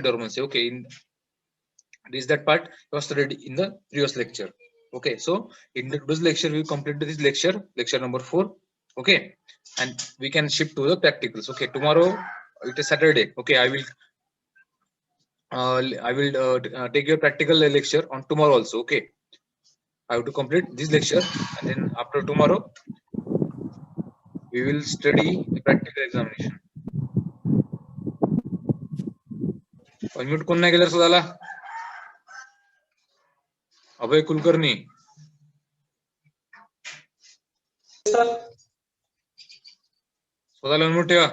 dormancy. Okay, in this that part was studied in the previous lecture. Okay, so in the today's lecture we complete this lecture number 4. Okay, and we can shift to the practicals. Okay, tomorrow it is Saturday. Okay, I will take your practical lecture on tomorrow also. Okay, I have to complete this lecture, and then after tomorrow we will study the practical examination. Unmute कोण नाही केलं स्वतःला? अभय कुलकर्णी. स्वतःला unmute ठेवा.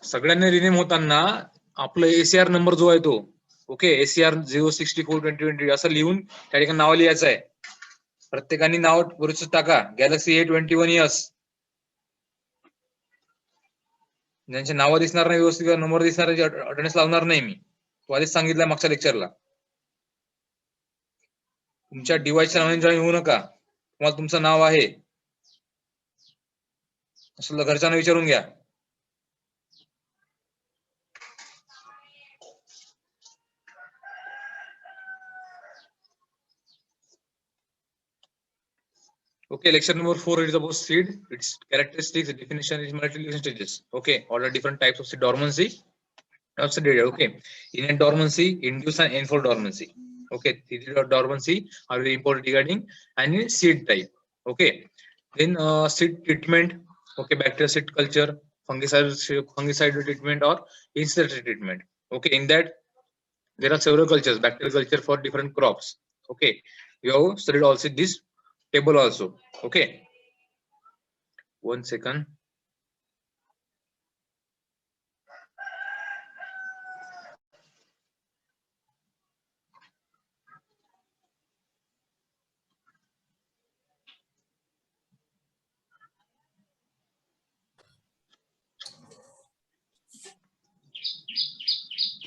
सगळ्यांनी rename होताना आपलं ACR number जो आहे तो, ओके, एसीआर 0642020 असं लिहून त्या ठिकाणी नाव लिहायचं आहे. प्रत्येकाने नाव वरच टाका. Galaxy A21s. ज्यांचे नाव दिसणार नाही व्यवस्थित, नंबर दिसणार, अटेंडन्स लावणार नाही मी. तो आधीच सांगितलं मागच्या लेक्चरला. तुमच्या डिव्हाइसच्या नावाने जॉईन होऊ नका. तुम्हाला तुमचं नाव आहे असं घरच्यांना विचारून घ्या. Okay, lecture number 4 is about seed, its characteristics, definition, its multiplication stages. Okay, all the different types of seed dormancy. Okay, in dormancy, induced and enforced dormancy. Okay, dormancy are very important regarding any seed type. Okay, then seed treatment. Okay, bacterial seed culture, fungicide treatment or insect treatment. Okay, in that there are several cultures, bacterial culture for different crops. Okay, you have studied also this table also. Okay, 1 second.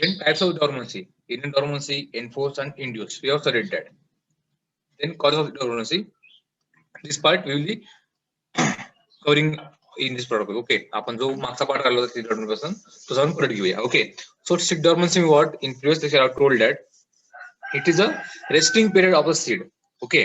Then types of dormancy: inherent dormancy, enforced and induced. We have studied that. Then causes of dormancy. This part we will be covering in this protocol. Okay, आपण जो मागचा पाठ काढला होता seed dormancy पासून तो जाऊन परत घेऊया. Okay, so seed dormancy what in previous lecture I told that it is a resting period of a seed. Okay,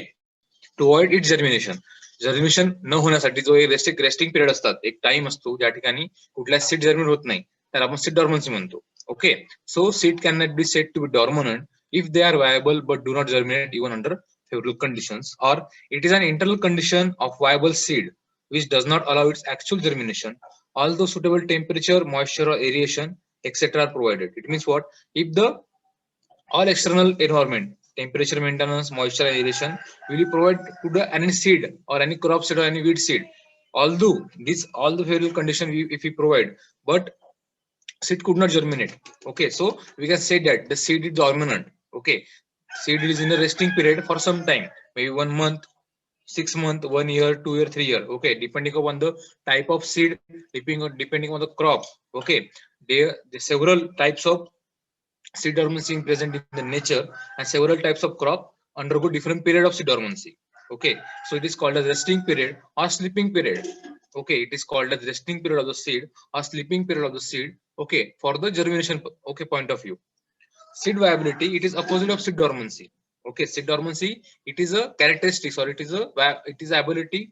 to avoid its germination. Germination न होण्यासाठी जो रेस्टिंग पिरियड असतात, एक टाइम असतो ज्या ठिकाणी कुठल्या सीड जर्मिनेट होत नाही, त्याला आपण सीड डॉर्मन्सी म्हणतो. Okay, so seed can not be said to be dormant if they are viable but do not germinate even under favorable conditions, or it is an internal condition of viable seed which does not allow its actual germination although suitable temperature, moisture or aeration etc are provided. It means what? If the all external environment, temperature maintenance, moisture aeration will be provided to the any seed or any crop seed or any wheat seed, although this all the favorable condition if we provide, but seed could not germinate. Okay, so we can say that the seed is dormant. Okay, seed is in a resting period for some time, maybe 1 month, 6 months, 1 year, 2 year, 3 year. Okay, depending upon the type of seed, depending on the crop. Okay, there several types of seed dormancy present in the nature, and several types of crop undergo different period of seed dormancy. Okay, so it is called as resting period or sleeping period. Okay, it is called as resting period of the seed or sleeping period of the seed. Okay, for the germination okay point of view. Seed viability, it is opposite of seed dormancy. Okay, seed dormancy, it is a characteristics or it is ability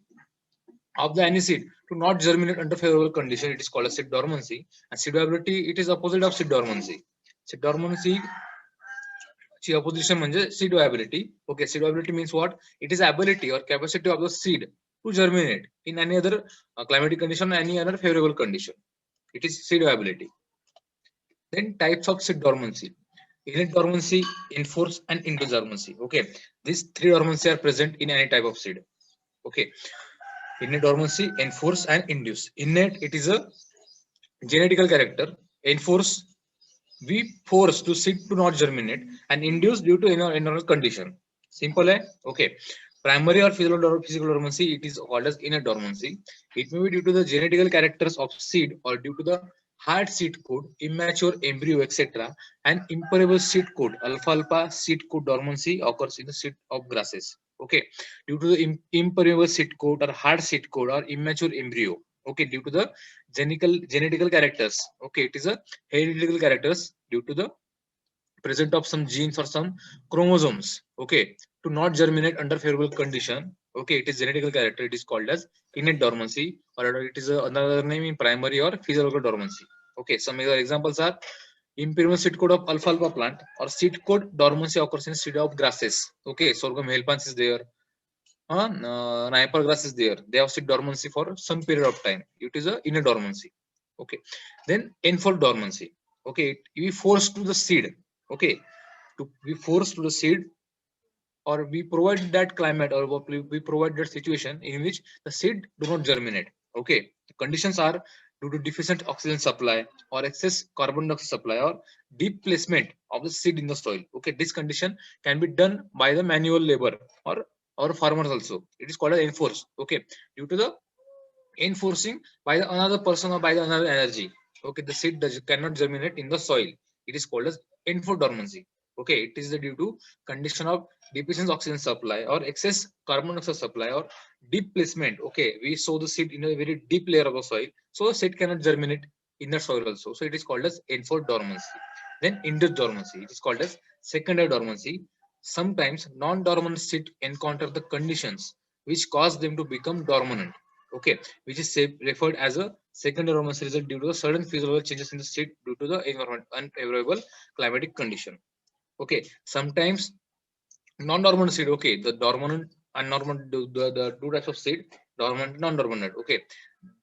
of the any seed to not germinate under favorable condition. It is called as seed dormancy. And seed viability, it is opposite of seed dormancy. Seed dormancy ची opposition म्हणजे seed viability. Okay, seed viability means what? It is ability or capacity of the seed to germinate in any other climatic condition, any other favorable condition. It is seed viability. Then types of seed dormancy: innate dormancy, enforced and induced dormancy. Okay, these three dormancy are present in any type of seed. Okay, innate dormancy, enforced and induced. Innate, it is a genetical character. Enforced, we force to seed to not germinate, and induced due to internal condition. Simple hai? Okay. Primary or physical dormancy, it is called as innate dormancy. It may be due to the genetical characters of seed or due to the hard seed coat, immature embryo, etc. And impermeable seed coat, alfalfa seed coat dormancy occurs in the seed of grasses. Okay, due to the impermeable seed coat or hard seed coat or immature embryo. Okay, due to the genetical characters. Okay, it is a hereditary characters due to the present of some genes or some chromosomes. Okay, to not germinate under favorable condition. Okay, it is genetical character. It is called as innate dormancy, or it is another name in primary or physiological dormancy. Okay, some other examples are impermeable seed coat of alfalfa plant or seed coat dormancy occurs in seed of grasses. Okay, sorghum helpans is there. Nipal grass is there. They have seed dormancy for some period of time. It is a innate dormancy. Okay, then enforced dormancy. Okay, we force to the seed. Okay, to be forced to the seed, or we provide that climate, or we provide that situation in which the seed do not germinate. Okay, the conditions are due to deficient oxygen supply or excess carbon dioxide supply or deep placement of the seed in the soil. Okay, this condition can be done by the manual labor or farmers also. It is called as enforced. Okay, due to the enforcing by the another person or by the another energy. Okay, the seed cannot germinate in the soil. It is called as enforced dormancy. Okay, it is the due to condition of deficient oxygen supply or excess carbon dioxide supply or deep placement. Okay, we sow the seed in a very deep layer of the soil, so the seed cannot germinate in the soil also. So it is called as enforced dormancy. Then induced dormancy, it is called as secondary dormancy. Sometimes non-dormant seed encounter the conditions which cause them to become dormant. Okay, which is referred as a secondary dormancy result due to the sudden physiological changes in the seed due to the environment unfavorable climatic condition. Okay, sometimes non-dormant seed. Okay, the dormant and dormant, the two types of seed, dormant, non-dormant. Okay,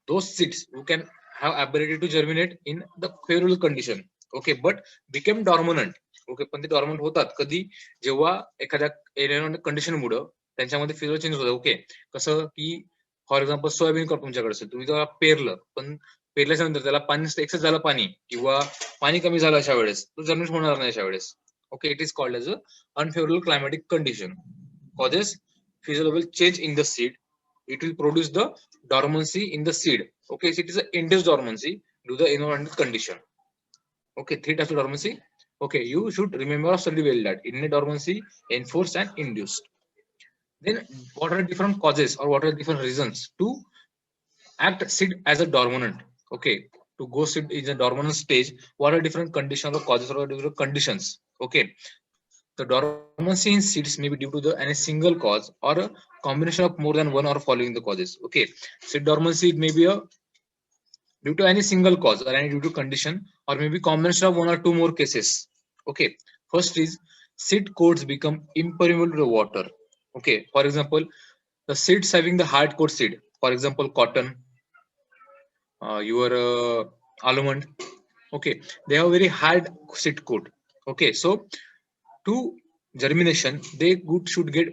those seeds who can have ability to germinate in the favorable condition. Okay, but became dormant. Okay, पण ते dormant होतात कधी, जेव्हा एखाद्या environment condition मुळे त्यांच्यामध्ये physical change होतात. Okay, कसं की फॉर एक्झाम्पल सोयाबीन क्रॉप तुमच्याकडे असेल, तुम्ही जेव्हा पेरलं, पण पेरल्याच्या नंतर त्याला पाणी एक्सेस झालं, पाणी किंवा पाणी कमी झालं, अशा वेळेस तो जर्मिनेट होणार नाही अशा वेळेस. Okay, it is called as a unfavorable climatic condition causes physiological change in the seed. It will produce the dormancy in the seed. Okay, so it is an induced dormancy due to the environmental condition. Okay, three types of dormancy. Okay, you should remember or study well that innate dormancy, enforced, and induced. Then what are different causes or what are different reasons to act seed as a dormant? Okay, to go seed in a dormant stage, what are different conditions or causes or different conditions? Okay, the dormancy in seeds may be due to any single cause or a combination of more than one or following the causes. Okay, seed dormancy may be a due to any single cause or any due to condition, or maybe combination of one or two more cases. Okay, first is seed coats become impermeable to the water. Okay, for example, the seeds having the hard coat seed, for example, cotton, your almond. Okay, they have very hard seed coat. Okay, so to germination, they should get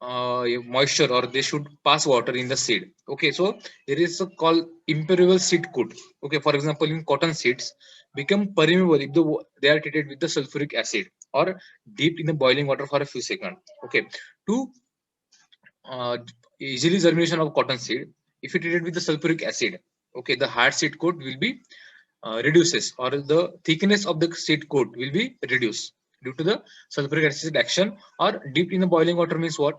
moisture, or they should pass water in the seed. Okay, so there is a called impermeable seed coat. Okay, for example, in cotton seeds become permeable if they are treated with the sulfuric acid or dipped in the boiling water for a few seconds. Okay, to uh, easily germination of cotton seed, if you treat it with the sulfuric acid, okay, the hard seed coat will be reduces, or the thickness of the seed coat will be reduced due to the sulfuric acid action. Or dipped in the boiling water means what?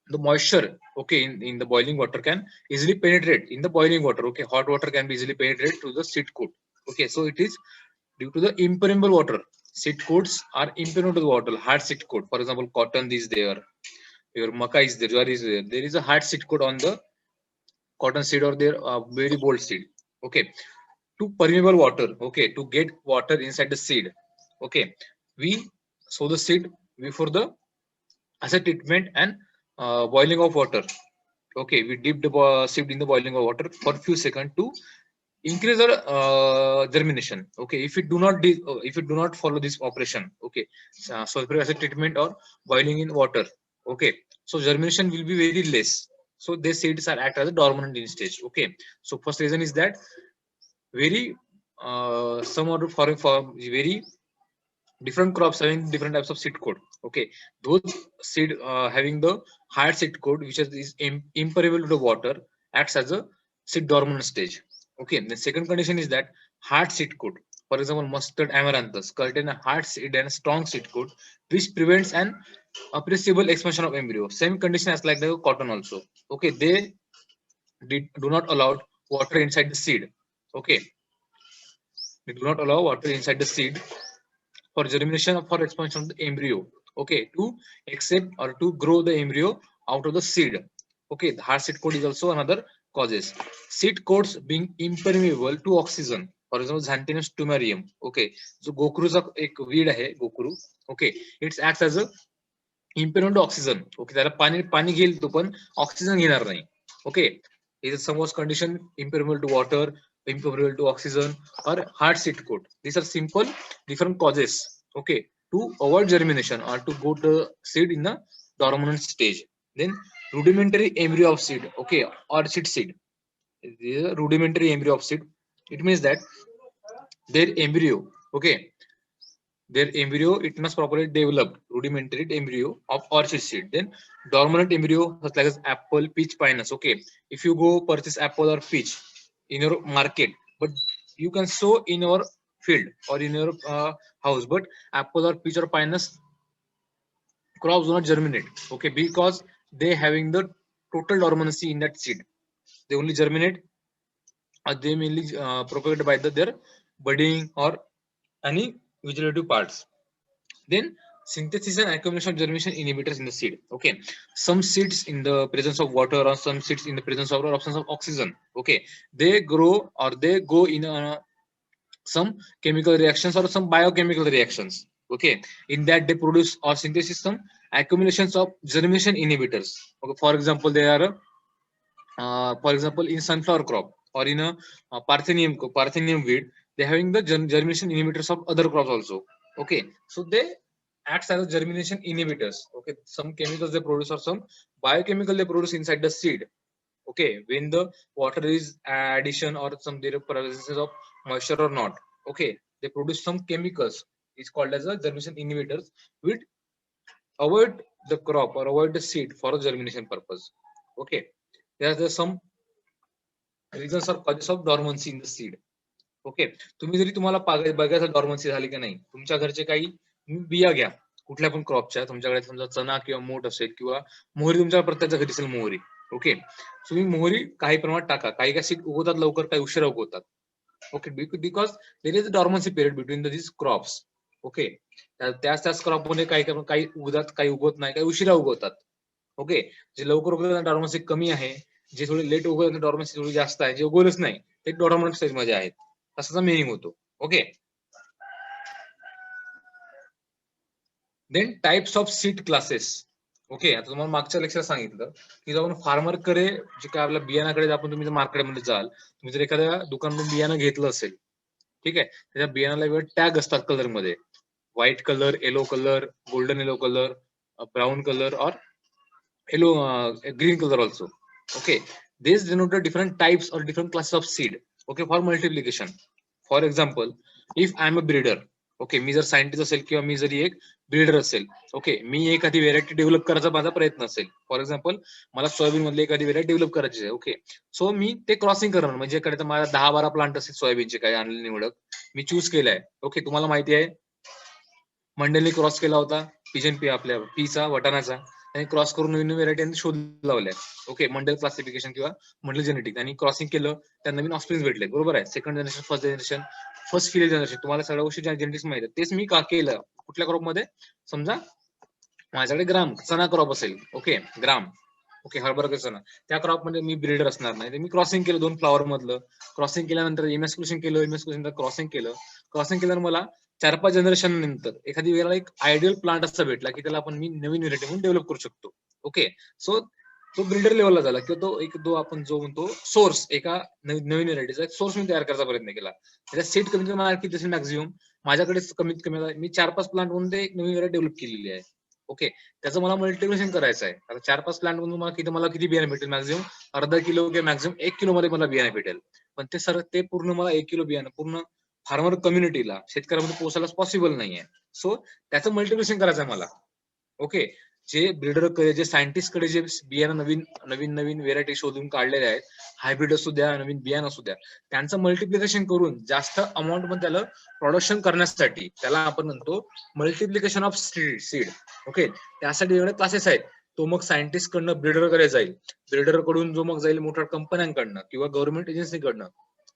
The moisture, okay, in the boiling water can easily penetrate in the boiling water. Okay, hot water can be easily penetrate to the seed coat. Okay, so it is due to the impermeable water. Seed coats are impermeable to the water. Hard seed coat, for example, cotton is there, your maca is there, jawar is there. There is a hard seed coat on the cotton seed or their very bold seed. Okay, to permeable water. Okay, to get water inside the seed. Okay, we sow the seed before the acid treatment and boiling of water. Okay, we dip the seed in the boiling of water for a few seconds to increase the germination. Okay, if you do not if you do not follow this operation, okay, sulfuric acid treatment or boiling in water, okay, so germination will be very less. So these seeds are act as a dormant in stage. Okay, so first reason is that very some other for very different crops having different types of seed coat. Okay, those seed having the hard seed coat, which is impermeable to the water, acts as a seed dormant stage. Okay, the second condition is that hard seed coat. For example, mustard amaranthus contain a hard seed and strong seed coat, which prevents an appreciable expansion of embryo. Same condition as like the cotton also. Okay, they do not allow water inside the seed. Okay, they do not allow water inside the seed for germination or for expansion of the embryo. Okay, to accept or to grow the embryo out of the seed. Okay, the hard seed coat is also another causes. Seed coats being impermeable to oxygen. For example, Xanthinus stumarium. Okay, so गोखरूचा एक weed आहे गोखरू. Okay, it acts as a impermeable to oxygen. Okay, त्याला पाणी पाणी घेईल तो पण oxygen घेणार नाही. Okay, is some was condition impermeable to water, impermeable to oxygen, or hard seed coat. These are simple different causes. Okay, to avoid germination or to go to seed in the dormant stage. Then rudimentary embryo of seed. Okay, orchid seed. This is a rudimentary embryo of seed. It means that their embryo. Okay, their embryo it must properly develop rudimentary embryo of orchid seed. Then dormant embryo such like as apple, peach, pinus. Okay, if you go purchase apple or peach in your market, but you can sow in your field or in your house, but apple or peach or pinus crops do not germinate. Okay, because they having the total dormancy in that seed. They only germinate or they mainly propagated by their budding or any vegetative parts. Then synthesis and accumulation of germination inhibitors in the seed. Okay, some seeds in the presence of water or some seeds in the presence of or absence of oxygen. Okay, they grow or they go in some chemical reactions or some biochemical reactions. Okay, in that they produce or synthesis some accumulations of germination inhibitors. Okay, for example, they are for example in sunflower crop or in a parthenium weed, they having the germination inhibitors of other crops also. Okay, so they acts as a germination inhibitors. Okay, some chemicals they produce or some biochemical they produce inside the seed. Okay, when the water is addition or some presence of moisture or not. Okay, they produce some chemicals. It's called as a germination inhibitors, which avoid the crop or avoid the seed for a germination purpose. Okay, there's some reasons or causes of dormancy in the seed. Okay, तुम्ही जरी तुम्हाला बघायचं डॉर्मन्सी झाली की नाही, तुमच्या घरचे काही बिया घ्या कुठल्या पण क्रॉपच्या, तुमच्याकडे समजा चना किंवा मोठ असेल किंवा मोहरी तुमच्या प्रत्येकाच्या घरी असेल मोहरी. ओके, तुम्ही मोहरी काही प्रमाणात टाका, काही काही सीड उगवतात लवकर, काही उशिरा उगवतात. Okay, because there is a dormancy period between this crops. Okay, त्याच क्रॉप मध्ये काही उगवतात, काही उगवत नाही, काही उशिरा उगवतात. ओके, जे लवकर उगवतात डॉर्मन्सी कमी आहे, जे थोडे लेट उगवतात डॉर्मन्सी थोडी जास्त आहे, जे उगवलंच नाही ते डॉर्मंट स्टेज मध्ये आहेत. असाचा मिनिंग होतो. Okay, then types of seed classes. Okay, आता तुम्हाला मागच्या लेक्चर सांगितलं की जर आपण फार्मरकडे जे काय आपल्या बियाणाकडे आपण तुम्ही जर मार्केटमध्ये जाल, तुम्ही जर एखाद्या दुकानातून बियाणं घेतलं असेल, ठीक आहे, त्याच्या बियाणाला वेगळे टॅग असतात कलर मध्ये, white colour, yellow colour, golden yellow colour, brown colour or yellow green colour also. Okay, this denote different types or different classes of seed. Okay, for multiplication. For example, if I am a breeder. Okay, मी जर scientist असेल किंवा मी जरी एक breeder असेल, okay, मी एखादी variety develop करायचा माझा प्रयत्न असेल. फॉर एक्झाम्पल, मला सोयाबीन मधली एखादी व्हेरायटी डेव्हलप करायची आहे. ओके, सो मी ते क्रॉसिंग करणार, म्हणजे एखाद्या माझा 10-12 प्लांट असेल सोयाबीनचे काही आणले निवडक, मी चूज केलाय. ओके, तुम्हाला माहिती आहे मंडलने क्रॉस केला होता पिजन पी आपल्या पीचा वटाणाचा, आणि क्रॉस करून नवीन व्हेरायटी शोध लावलाय. ओके, मंडल क्लासिफिकेशन किंवा मंडल जेनेटिक, आणि क्रॉसिंग केलं, त्या नवीन ऑफस्प्रिंग भेटले. बरोबर आहे, second generation, first generation, first filial generation, तुम्हाला सगळ्या गोष्टी जेनेटिक्स माहिती आहे. तेच मी का केलं, कुठल्या क्रॉप मध्ये, समजा माझ्याकडे ग्राम चना क्रॉप असेल. ओके, ग्राम, ओके, हरभरा चना, त्या क्रॉप मध्ये मी ब्रीडर असणार नाही, तर मी क्रॉसिंग केलं 2 फ्लॉवर मधलं. क्रॉसिंग केल्यानंतर इमॅस्क्युलेशन केलं, इमॅस्क्युलेशन क्रॉसिंग केलं. क्रॉसिंग केल्यावर मला 4-5 जनरेशन नंतर एखादी वेळेला एक आयडियल प्लांट असा भेटला की त्याला आपण मी नवीन व्हेरायटी म्हणून डेव्हलप करू शकतो. ओके, सो तो ब्रिल्डर लेवलला झाला किंवा तो एक आपण जो म्हणतो सोर्स, एका नवीन व्हेरायटीचा एक सोर्स मी तयार करायचा प्रयत्न केला. त्याच्या सीट कमीत कमी किती असेल मॅक्झिमम, माझ्याकडे कमीत कमी मी 4-5 प्लांट म्हणून ते एक नवीन व्हेरायटी डेव्हलप केलेली आहे. ओके, त्याचं मला मल्टिप्लिकेशन करायचं आहे. आता 4-5 प्लांट म्हणून मला किती बियाणे भेटेल, मॅक्झिमम अर्धा किलो किंवा मॅक्झिमम 1 किलो मध्ये मला बियाणे भेटेल. पण ते सर ते पूर्ण मला 1 किलो बियाणं पूर्ण फार्मर कम्युनिटीला, शेतकऱ्यामध्ये पोहोचायला पॉसिबल नाहीये. सो त्याचं मल्टिप्लिकेशन करायचं आहे मला. ओके, जे ब्रीडरकडे, जे सायंटिस्टकडे जे बियाणं नवीन व्हेरायटी शोधून काढलेले आहेत, हायब्रिड असू द्या, नवीन बियाणं असू द्या, त्यांचं मल्टिप्लिकेशन करून जास्त अमाऊंट मध्ये त्याला प्रोडक्शन करण्यासाठी, त्याला आपण म्हणतो मल्टिप्लिकेशन ऑफ सीड. ओके, त्यासाठी वेगळे क्लासेस आहेत. तो मग सायंटिस्ट कडनं ब्रीडरकडे जाईल, ब्रीडर कडून जो मग जाईल मोठ्या कंपन्यांकडनं किंवा गव्हर्नमेंट एजन्सीकडनं.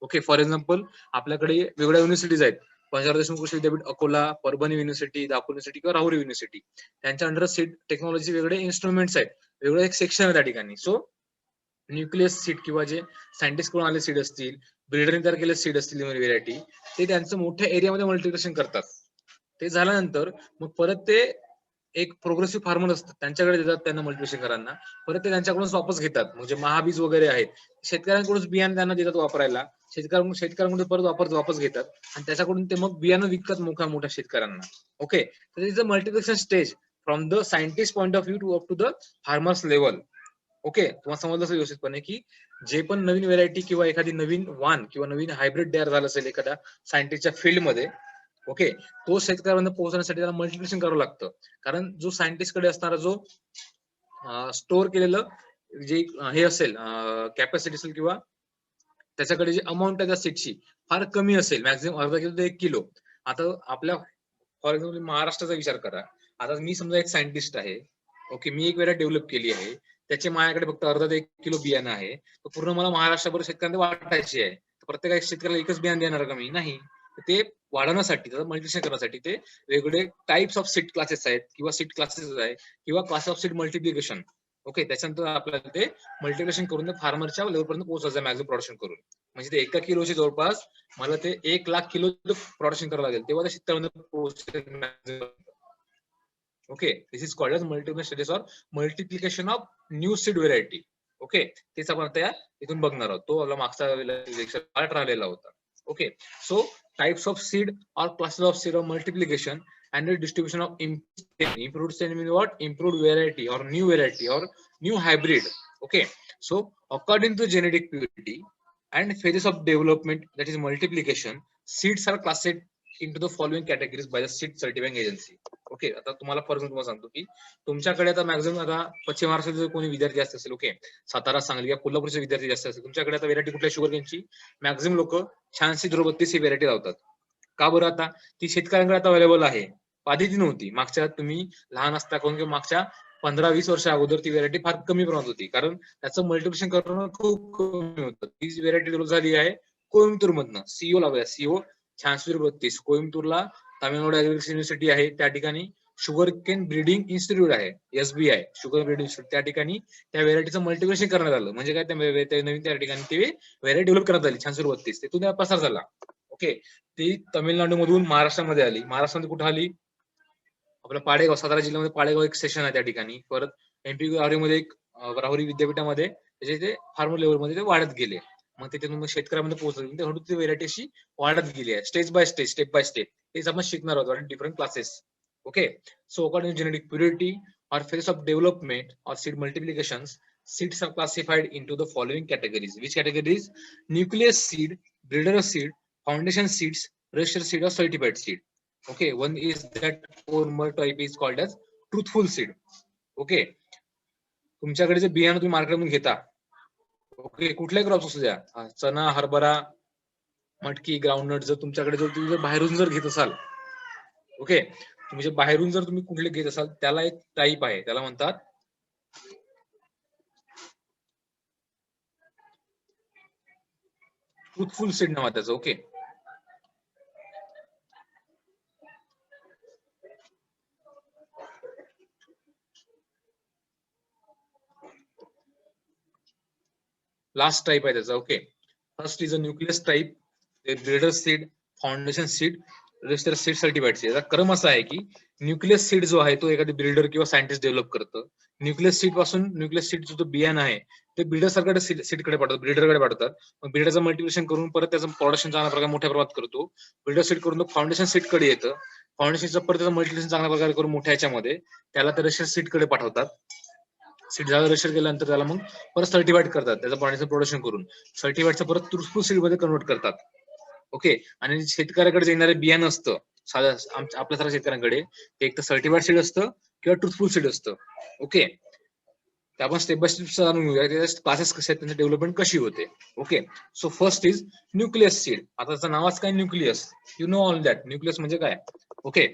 ओके, फॉर एक्झाम्पल आपल्याकडे वेगळ्या युनिव्हर्सिटीज आहेत, पंजाब देशमुख कृषी विद्यापीठ अकोला, परभणी युनिव्हर्सिटी, दापोली युनिव्हर्सिटी किंवा राहुरी युनिव्हर्सिटी, त्यांच्या अंडर सीड टेक्नॉलॉजी वेगळे इन्स्ट्रुमेंट्स आहेत, वेगळं एक सेक्शन आहे त्या ठिकाणी. सो न्यूक्लियस सीड किंवा जे सायंटिस्ट कडून आले सीड असतील, ब्रीडरने तयार केले सीड असतील व्हेरायटी, ते त्यांचं मोठ्या एरियामध्ये मल्टिप्लिकेशन करतात. ते झाल्यानंतर मग परत ते एक प्रोग्रेसिव्ह फार्मर असतात, त्यांच्याकडे देतात त्यांना मल्टिप्लिकेशन करांना, परत ते त्यांच्याकडून वापस घेतात. म्हणजे महाबीज वगैरे आहेत, शेतकऱ्यांकडून बियाणं त्यांना देतात वापरायला, शेतकऱ्यांकडून परत वापस घेतात आणि त्याच्याकडून ते मग बियाणं विकतात मोठ्या शेतकऱ्यांना. ओके, तर is a multiplication stage from the scientist point of view to up to the farmers level. Okay, तुम्हाला समजलं असेल व्यवस्थितपणे की जे पण नवीन व्हेरायटी किंवा एखादी नवीन वाण किंवा नवीन हायब्रिड तयार झालं असेल एखाद्या सायंटिस्टच्या फील्डमध्ये, ओके, तो शेतकऱ्यांना पोहोचण्यासाठी त्याला मल्टिप्लिकेशन करावं लागतं. कारण जो सायंटिस्ट कडे असणारा जो स्टोअर केलेलं जे हे असेल कॅपॅसिटी असेल किंवा त्याच्याकडे जी अमाऊंट आहे त्या सीटची फार कमी असेल, मॅक्झिमम अर्धा किलो ते 1 किलो. आता आपल्या फॉर एक्झाम्पल महाराष्ट्राचा विचार करा. आता मी समजा एक सायंटिस्ट आहे, ओके, मी एक व्हेरायटी डेव्हलप केली आहे, त्याचे माझ्याकडे फक्त अर्धा ते 1 किलो बियाणं आहे, तर पूर्ण मला महाराष्ट्रभर शेतकऱ्यांना वाटायची आहे. प्रत्येक शेतकऱ्याला एकच बियाणं देणार का मी? नाही. ते वाढवण्यासाठी, त्याचं मल्टिप्लिकेशन करण्यासाठी ते वेगवेगळे टाइप्स ऑफ सीड क्लासेस आहेत किंवा सीड क्लासेस आहे किंवा class of seed multiplication. Okay, त्याच्यानंतर आपल्याला ते मल्टिप्लिकेशन करून फार्मरच्या लेवलपर्यंत पोहोचायचं मॅक्झिमम प्रोडक्शन करून. म्हणजे ते 1 किलोचे जवळपास मला ते 1 लाख किलो प्रोडक्शन करावं लागेल, तेव्हा ते शेतकऱ्यांना पोहोचेल. Okay, this is called as multiplication stages or multiplication of new seed variety. Okay, तेच आपण त्या इथून बघणार आहोत. तो आपला मागचा लेक्चर पार्ट राहिलेला होता. Okay, so types of seed or classes of seed of multiplication and the distribution of improved seed means what? Improved variety or new hybrid. Okay, so according to genetic purity and phases of development, that is multiplication, seeds are classified into the following categories by the seed certifying agency. Okay, आता तुम्हाला for example सांगतो की तुमच्याकडे आता maximum आता पश्चिम महाराष्ट्राचे कोणी विद्यार्थी जास्त असेल, ओके, सातारा, सांगली या कोल्हापूरचे विद्यार्थी जास्त असेल, तुमच्याकडे आता व्हेरायटी कुठल्या शुगर केनची मॅक्झिमम लोक 8632 ही व्हेरायटी लावतात. का बरं? आता ती शेतकऱ्यांकडे आता अवेलेबल आहे, आधी ती नव्हती. मागच्या तुम्ही लहान असता किंवा मागच्या 15-20 वर्ष अगोदर ती व्हेरायटी फार कमी प्रमाणात होती, कारण त्याचं मल्टिप्लिकेशन करणं खूप कमी होतं. ती व्हेरायटी डेव्हलप झाली आहे कोइंबतूर मधनं, सीओ लावूया, सीओ 8632. कोइंबतूरला तामिळनाडू ऍग्रिकल्चर युनिव्हर्सिटी आहे, त्या ठिकाणी शुगर केन ब्रीडिंग इन्स्टिट्यूट आहे, SBI शुगर ब्रीडिंग इन्स्टिट्यूट, त्या ठिकाणी त्या व्हेरायटीचं मल्टिप्लिकेशन करण्यात आलं. म्हणजे काय, त्या नवीन त्या ठिकाणी ती व्हेरायटी डेव्हलप करण्यात आली 8632. तिथून त्या पसार झाला. ओके, ती तामिळनाडू मधून महाराष्ट्रामध्ये आली. महाराष्ट्रामध्ये कुठे आली? आपल्या पाडेगाव, सातारा जिल्ह्यामध्ये पाडेगाव एक सेशन आहे त्या ठिकाणी. परत MP मध्ये एक राहुरी विद्यापीठामध्ये त्याचे ते फार्मर लेवलमध्ये ते वाढत गेले. मग तिथून शेतकऱ्यामध्ये पोहोचले, हळूहळू ती व्हेरायटी अशी वाढत गेली आहे, स्टेप बाय स्टेप. तेच आपण शिकणार आहोत, different classes. Okay, so according to genetic purity or phase of development or seed multiplications, seeds are classified into the following categories. Which categories? Nucleus seed, breeder seed, foundation seeds, registered seed or certified seed. Okay, one is that former type is called as truthful seed. Okay, तुमच्याकडे जे बियाणं तुम्ही मार्केटमधून घेता, okay, कुठल्याही crop असू द्या, चना, हरभरा, मटकी, ग्राउंडनट, जर तुमच्याकडे जर तुम्ही बाहेरून जर घेत असाल, ओके, म्हणजे बाहेरून जर तुम्ही कुठले घेत असाल, त्याला एक टाईप आहे, त्याला म्हणतात ट्रूथफुल सीड नाव त्याचं. ओके, लास्ट टाईप आहे त्याचा. Okay, first is a nucleus type, breeder seed, foundation seed, register seed, certified seed. याचा क्रम असा आहे की न्यूक्लियस सीड जो आहे तो एखादी ब्रीडर किंवा सायंटिस्ट डेव्हलप करतं. न्यूक्लियस सीड पासून न्यूक्लियस सीड जो बियाणं आहे ते ब्रीडर सरकडे सीडकडे पाठवतात, ब्रीडरकडे पाठवतात. मग ब्रीडरचं मल्टिप्लिकेशन करून परत त्याचं प्रोडक्शन चांगल्या प्रकारे मोठ्या प्रमाणात करतो. ब्रीडर सीड करून फाउंडेशन सीडकडे येतं. फाउंडेशनचं परत त्याचं मल्टिप्लिकेशन चांगल्या प्रकारे करून मोठ्या याच्यामध्ये त्याला त्या रजिस्टर सीडकडे पाठवतात. सीड झालं रजिस्टर केल्यानंतर त्याला मग परत सर्टिफाईड करतात, त्याचं पाण्याचं प्रोडक्शन करून सर्टिफाईडचं परत ट्रूथफुल सीड मध्ये कन्वर्ट करतात. ओके, आणि शेतकऱ्याकडे येणारे बियाणं असतं साध्या आपल्या साऱ्या शेतकऱ्यांकडे, ते एक तर सर्टिफाईड सीड असतं किंवा ट्रुथफुल सीड असतं. ओके, तर आपण स्टेप बाय स्टेप जाणून घेऊया क्लासेस कसे आहेत, त्यांची डेव्हलपमेंट कशी होते. Okay, so first is nucleus seed. आता त्याचं नावच काय, nucleus. You know all that nucleus म्हणजे काय. ओके,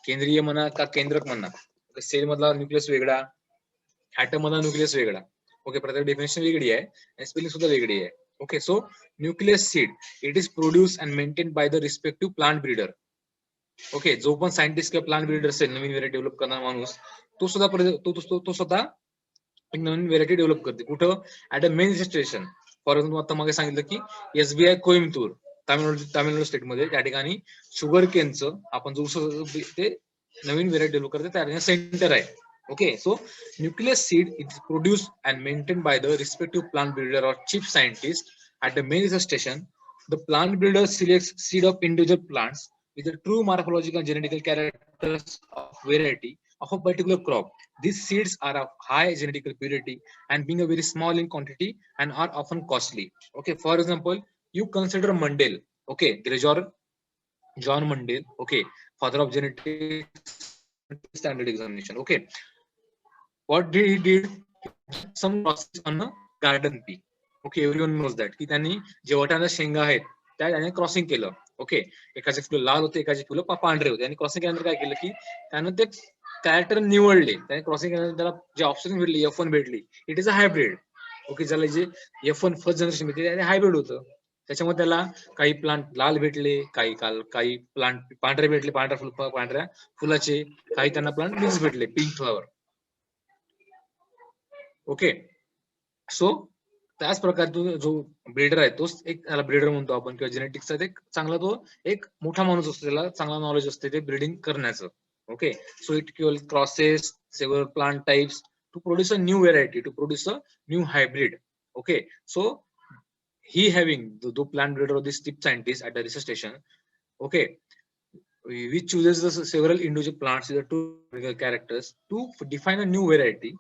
केंद्रीय म्हणा का केंद्रक म्हणा, सेल मधला न्यूक्लियस वेगळा, ऍटम मधला न्यूक्लियस वेगळा. ओके, प्रत्येक डेफिनेशन वेगळी आहे आणि स्पेलिंग सुद्धा वेगळी आहे. Okay, so nucleus seed it is produce and maintain by the respective plant breeder. Okay, जो पण सायंटिस्ट किंवा प्लांट ब्रीडर असेल, नवीन व्हेरायटी डेव्हलप करणारा माणूस, तो स्वतः एक नवीन व्हेरायटी डेव्हलप करते. कुठं, at a main station. For example आता मागे सांगितलं की SBI कोइंबतूर, तामिळनाडू स्टेटमध्ये, त्या ठिकाणी शुगर केनचं आपण जो ते नवीन व्हेरायटी डेव्हलप करते त्या सेंटर आहे. Okay, so nucleus seed is produced and maintained by the respective plant breeder or chief scientist at the main research station. The plant breeder selects seed of individual plants with the true morphological and genetical characters of variety of a particular crop. These seeds are of high genetical purity and being a very small in quantity and are often costly. Okay, for example, you consider Mundell. Okay, there is John Mundell. Okay, father of genetics standard examination. Okay, what did he did, some process on a garden pea. Okay, everyone knows that की त्यांनी जे वाटाणा शेंगा आहेत त्या त्याने crossing केलं. Okay, एकाचे फुलं लाल होते, एकाचे फुलं पांढरे होते. आणि क्रॉसिंग केल्यानंतर काय केलं की त्यानं ते कॅरेक्टर निवडले. त्याने क्रॉसिंग केल्यानंतर त्याला जे ऑप्शन भेटली, F1 भेटली, it is a hybrid. Okay, ज्याला जे F1 फर्स्ट जनरेशन भेटले ते हायब्रिड होतं. त्याच्यामुळे त्याला काही प्लांट लाल भेटले, काही प्लांट पांढरे भेटले, पांढऱ्या फुलाचे, काही त्यांना प्लांट मिक्स भेटले, पिंक फ्लॉवर. ओके, सो त्याच प्रकारे जो ब्रीडर आहे तोच एक त्याला ब्रीडर म्हणतो आपण, किंवा जेनेटिक्सचा एक चांगला तो एक मोठा माणूस असतो, त्याला चांगला नॉलेज असते ते ब्रीडिंग करण्याचं. Okay, so it crosses several plant types to produce a new variety, to produce a new hybrid. Okay, so he having the plant breeder or this tip scientist at the research station. Okay, which chooses the several individual plants with the two characters to define a new variety.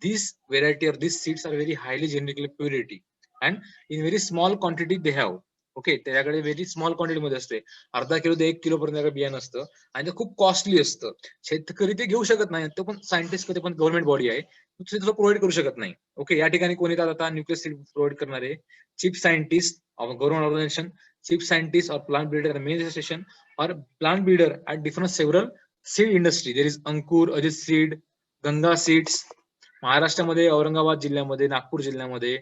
This variety or these seeds are very highly genetically purity and in very small quantity they have. Okay, त्याच्याकडे very small quantity मध्ये असते, अर्धा kilo ते 1 kilo पर्यंत बियाणं असतं आणि ते खूप कॉस्टली असतं. शेतकरी ते घेऊ शकत नाही, तो पण सायंटिस्ट कडे पण गव्हर्नमेंट बॉडी आहे, ते तुला प्रोव्हाइड करू शकत नाही. ओके, या ठिकाणी कोणी आता न्यूक्लियस सीड प्रोव्हाइड करणारे chief scientist of government organisation, chief scientist or plant breeder main station or plant breeder at different several seed industry. There is Ankur, Ajit Seed, Ganga Seeds. महाराष्ट्रामध्ये औरंगाबाद जिल्ह्यामध्ये, नागपूर जिल्ह्यामध्ये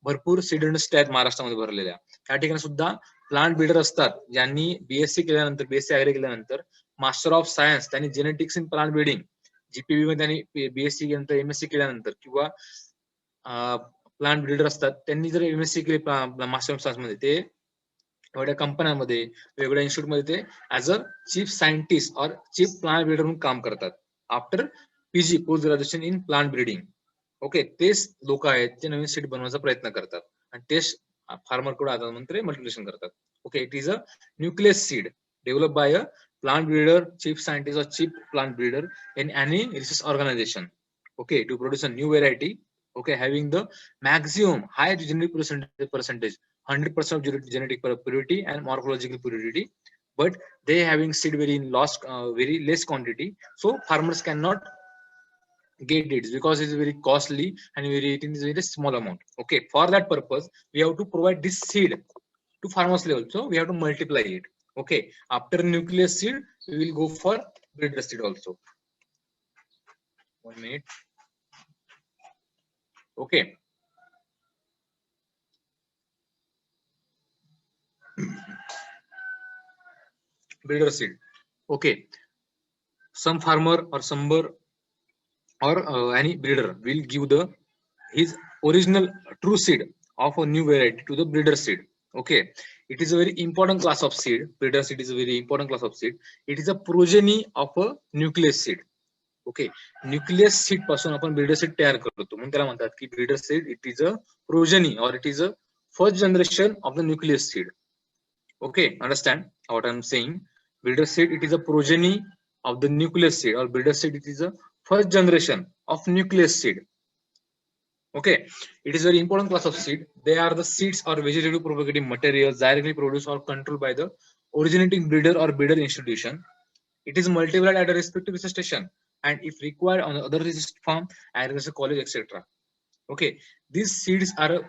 भरपूर seed industry आहेत महाराष्ट्रामध्ये भरलेल्या. त्या ठिकाणी सुद्धा प्लांट ब्रीडर असतात, ज्यांनी BSc केल्यानंतर, BSc ऍग्री केल्यानंतर मास्टर ऑफ सायन्स त्यांनी genetics in plant breeding, GPB मध्ये त्यांनी BSc केल्यानंतर, MSc केल्यानंतर, किंवा प्लांट ब्रीडर असतात त्यांनी जर MSc केली मास्टर ऑफ सायन्स मध्ये, ते वेगळ्या कंपन्यांमध्ये, वेगवेगळ्या इन्स्टिट्यूट मध्ये ते as a chief scientist or chief plant breeder म्हणून काम करतात after PG, post graduation in plant breeding. Okay, तेच लोक आहेत ते नवीन सीड बनवायचा प्रयत्न करतात आणि तेच फार्मर कडे आल्यानंतर मल्टिप्लिकेशन करतात. Okay, it is a nucleus seed develop by a plant breeder, chief scientist or chief plant breeder in any research organisation. Okay, to produce a new variety. Okay, having the maximum high genetic percentage 100% of genetic purity and morphological purity, but they having seed very in lost very less quantity, so farmers cannot get it because it is very costly and it is very small amount. Okay, for that purpose we have to provide this seed to farmers level, so we have to multiply it. Okay, after nucleus seed we will go for breeder seed also. 1 minute. Okay, breeder seed. Okay, some farmer or any breeder will give his original true seed of a new variety to the breeder seed. Okay, it is a very important class of seed. Breeder seed is a very important class of seed. It is a progeny of a nucleus seed. Okay, nucleus seed पासून आपण breeder seed तयार करतो, म्हणून त्याला म्हणतात की breeder seed it is a progeny or it is a first generation of the nucleus seed. Okay, understand what I'm saying? Breeder seed it is a progeny of the nucleus seed, or breeder seed it is a first generation of nucleus seed. Okay, it is a very important class of seed. They are the seeds or vegetative propagating materials directly produced or controlled by the originating breeder or breeder institution. It is multiplied at a respective research station. and if required on other registered farm, agriculture college, etc. Okay, these seeds are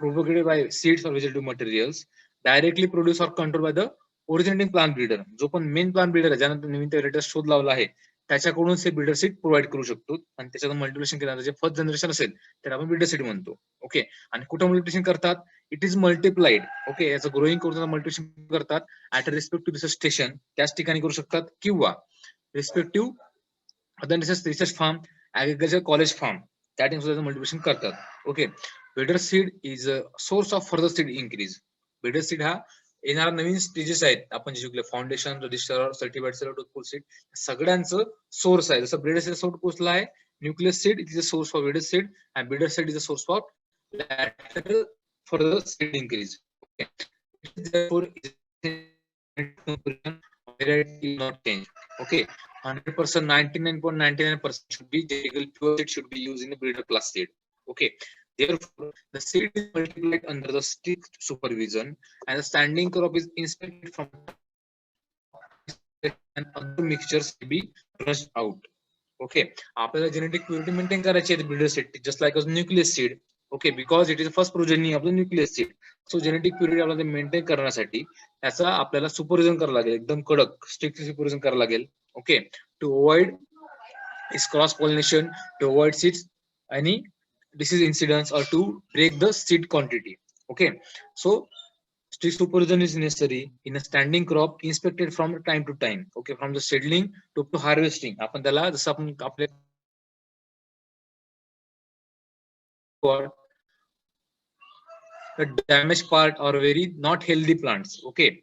propagated by seeds or vegetative materials directly produced or controlled by the originating plant breeder. जो पण main plant breeder आहे ज्यानंतर नवीन variety शोध लावला आहे त्याच्याकडून हे breeder seed provide करू शकतो आणि त्याच्यातून मल्टिप्लिकेशन केल्यानंतर जे फर्स्ट जनरेशन असेल त्याला आपण ब्रीडर सीड म्हणतो. ओके, आणि कुठं मल्टिप्लिकेशन करतात? It is multiplied. ओके, याचं ग्रोईंग करून मल्टिप्लिकेशन करतात ऍट रिस्पेक्टिव्ह रिसर्च स्टेशन, त्याच ठिकाणी करू शकतात, किंवा respective other research farm, agriculture college farm, त्या ठिकाणी सुद्धा मल्टिप्लिकेशन करतात. Okay, breeder seed is a source of further seed increase. Breeder seed हा येणारा नवीन स्टेजेस आहेत आपण जे शिकले, foundation, register, certified seller, truthful seed, सगळ्यांचं सोर्स आहे. जसं ब्रीडर सीड सोर्स पोचला आहे, nucleus seed is a source for breeder seed and breeder seed is a source for lateral further seed increase. Okay. Therefore, variety will not change. Okay, 100%, 99.99% should be genetically pure seed should be used in the breeder class seed. Okay, therefore the seed is multiplied under the strict supervision and the standing crop is inspected from and other mixtures will be brushed out. Okay, आपल्याला genetic purity maintain करायची आहे breeder seed just like a nucleus seed. Okay, because it is the first progeny of the nucleus seed. So genetic purity आपल्याला maintain करण्यासाठी त्याचा आपल्याला supervision करावं लागेल, एकदम कडक स्ट्रिक्ट सुपरविजन करावं लागेल. Okay, to avoid is cross pollination, to avoid seeds any disease incidents or to break the seed quantity. Okay, so strict supervision is necessary in a standing crop inspected from time to time. Okay, from the seedling to harvesting. आपण त्याला जसं आपण आपले the damaged part or very not healthy plants. Okay,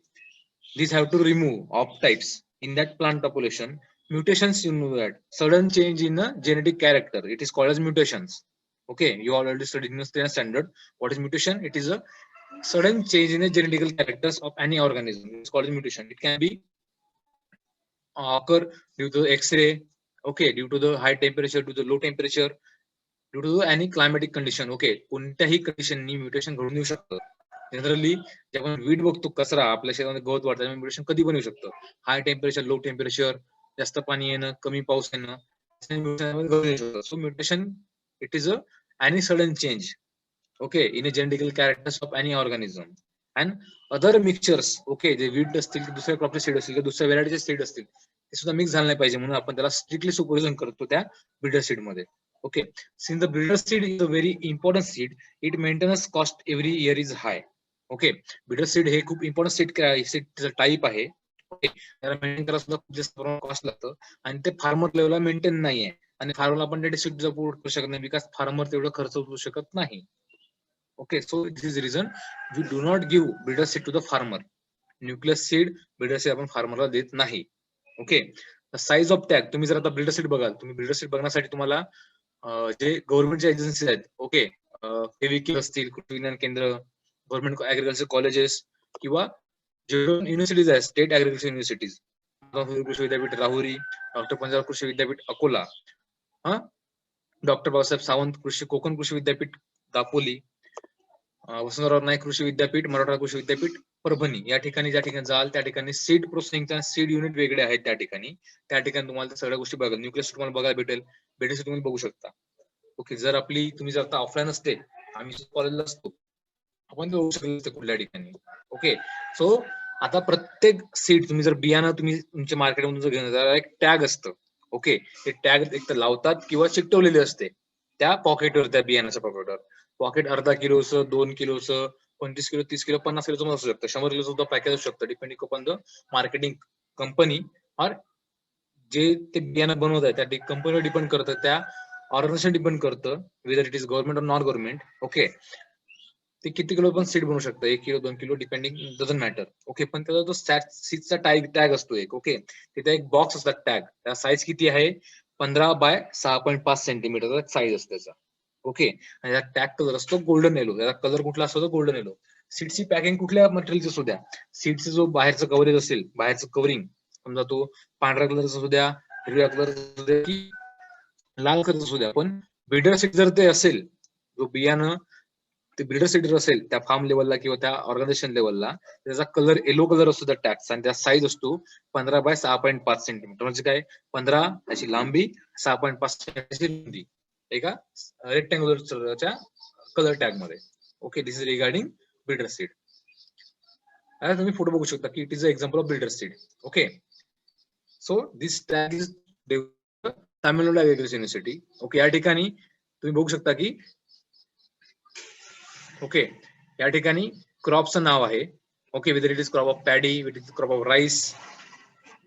these have to remove of types in that plant population. Mutations, you know that sudden change in the genetic character, it is called as mutations. Okay, you already studied in the standard. What is mutation? It is a sudden change in the genetical characters of any organism. It's called as mutation. It can be occur due to X-ray. Okay, due to the high temperature, due to the low temperature, due to any climatic condition. Okay, कोणत्याही कंडिशननी mutation घडून येऊ शकतं. Generally जेव्हा वीट बघतो कचरा आपल्या शेतामध्ये गवत वाढतं, म्युटेशन कधी पण येऊ शकतं. हाय टेम्परेचर, लो टेम्परेचर, जास्त पाणी येणं, कमी पाऊस येणं, घडून येऊ शकतं. So mutation it is a any sudden change, okay, in a genetical characters of any organism and other mixtures. Okay, जे वीट असतील, दुसऱ्या क्रॉपचे सीड असतील, दुसऱ्या व्हेरायटीचे सीड असतील, ते सुद्धा मिक्स झाले नाही पाहिजे म्हणून आपण त्याला स्ट्रिक्टली सुपरविजन करतो त्या ब्रीडर सीड मध्ये. Okay, since the breeder seed is a very important seed, it maintenance cost every year is high. Okay, breeder seed हे खूप important seed टाईप आहे. ओके, त्याला मेंटेन करायला सुद्धा खूप जास्त कॉस्ट लागतं आणि ते फार्मर लेवलला मेंटेन नाहीये आणि फार्मरला आपण त्या सीड सपोर्ट करू शकत नाही बिकॉज फार्मर तेवढं खर्च करू शकत नाही. Okay, so this is reason we do not give breeder seed to the farmer. Nucleus seed breeder seed आपण फार्मरला देत नाही. ओके, साईज ऑफ टॅग, तुम्ही जर आता ब्रीडर सीड बघाल, तुम्ही ब्रीडर सीड बघण्यासाठी तुम्हाला जे गव्हर्नमेंटच्या एजन्सीज आहेत, ओके, फेविकी असतील, कृषी विज्ञान केंद्र, गव्हर्नमेंट ऍग्रिकल्चर कॉलेजेस किंवा जे युनिव्हर्सिटीज आहेत, स्टेट ऍग्रिकल्चर युनिव्हर्सिटीज, कृषी विद्यापीठ राहुरी, डॉक्टर पंजाब कृषी विद्यापीठ अकोला, डॉक्टर बाबासाहेब सावंत कोकण कृषी विद्यापीठ दापोली, वसंतराव नाईक कृषी विद्यापीठ, मराठवाडा कृषी विद्यापीठ परभणी, या ठिकाणी ज्या ठिकाणी जाल त्या ठिकाणी सीड प्रोसेसिंगचा सीड युनिट वेगळे आहेत. त्या ठिकाणी तुम्हाला सगळ्या गोष्टी बघाल, न्यूक्लियस तुम्हाला बघायला भेटेल, तुम्ही बघू शकता. ओके, जर आपली तुम्ही जर आता ऑफलाईन असते, आम्ही कॉलेजला असतो, आपण ते बघू शकतो कुठल्या ठिकाणी. ओके, सो आता प्रत्येक सीड तुम्ही जर बियाणं तुम्ही तुमच्या मार्केटमधून जर घेणार, एक टॅग असतं. ओके, ते टॅग एक तर लावतात किंवा चिकटवलेले असते त्या पॉकेटवर, त्या बियाण्याच्या पॉकेटवर. पॉकेट अर्धा किलोचं, 2 किलोचं, 25 किलो, 30 किलो, 50 किलोचं असू शकतं, 100 किलो सुद्धा पॅकेज असू शकतं, depending upon the marketing company और जे ते बियाणं बनवत आहे त्या कंपनीवर डिपेंड करतं, त्या ऑर्गनायझेशन डिपेंड करतं, वेदर इट इज गव्हर्नमेंट और नॉन गव्हर्नमेंट. ओके, ते किती किलो पण सीड बनवू शकतं, 1 kilo 2 kilo depending, doesn't matter. Okay, पण त्याचा जो सीडचा टॅग असतो एक, ओके, तिथे एक बॉक्स असतात टॅग, त्या साईज किती आहे, 15 बाय 6.5 सेंटीमीटर साईज असते त्याचा. ओके, आणि त्याचा टॅग कलर असतो गोल्डन येलो. त्याचा कलर कुठला असतो, गोल्डन येलो. सीडची पॅकिंग कुठल्या मटेरियलची असू द्या, सीडचं जो बाहेरचं कव्हरेज असेल, बाहेरचं कव्हरिंग, समजा तो पांढऱ्या कलरचा असू द्या, हिरव्या कलरचा असू द्या की लाल कलरचा असू द्या, पण ब्रीडर सीड जर ते असेल, जो बियाणं ते ब्रीडर सीड असेल त्या फार्म लेवलला किंवा त्या ऑर्गनायझेशन लेवलला, त्याचा कलर येलो कलर असतो त्या टॅगचा, आणि त्या साईज असतो 15 बाय 6.5 सेंटीमीटर. म्हणजे काय, 15 त्याची लांबी, 6.5 त्याची रुंदी एका रेक्टँग्युलरच्या कलर टॅग मध्ये. Okay, this is regarding breeder seed. आता तुम्ही फोटो बघू शकता की it is a example of breeder seed. Okay, so this tag is Tamil Nadu agriculture university. Okay, या ठिकाणी तुम्ही बघू शकता की ओके, या ठिकाणी क्रॉपचं नाव आहे. Okay, whether it is crop of paddy, it is crop of rice,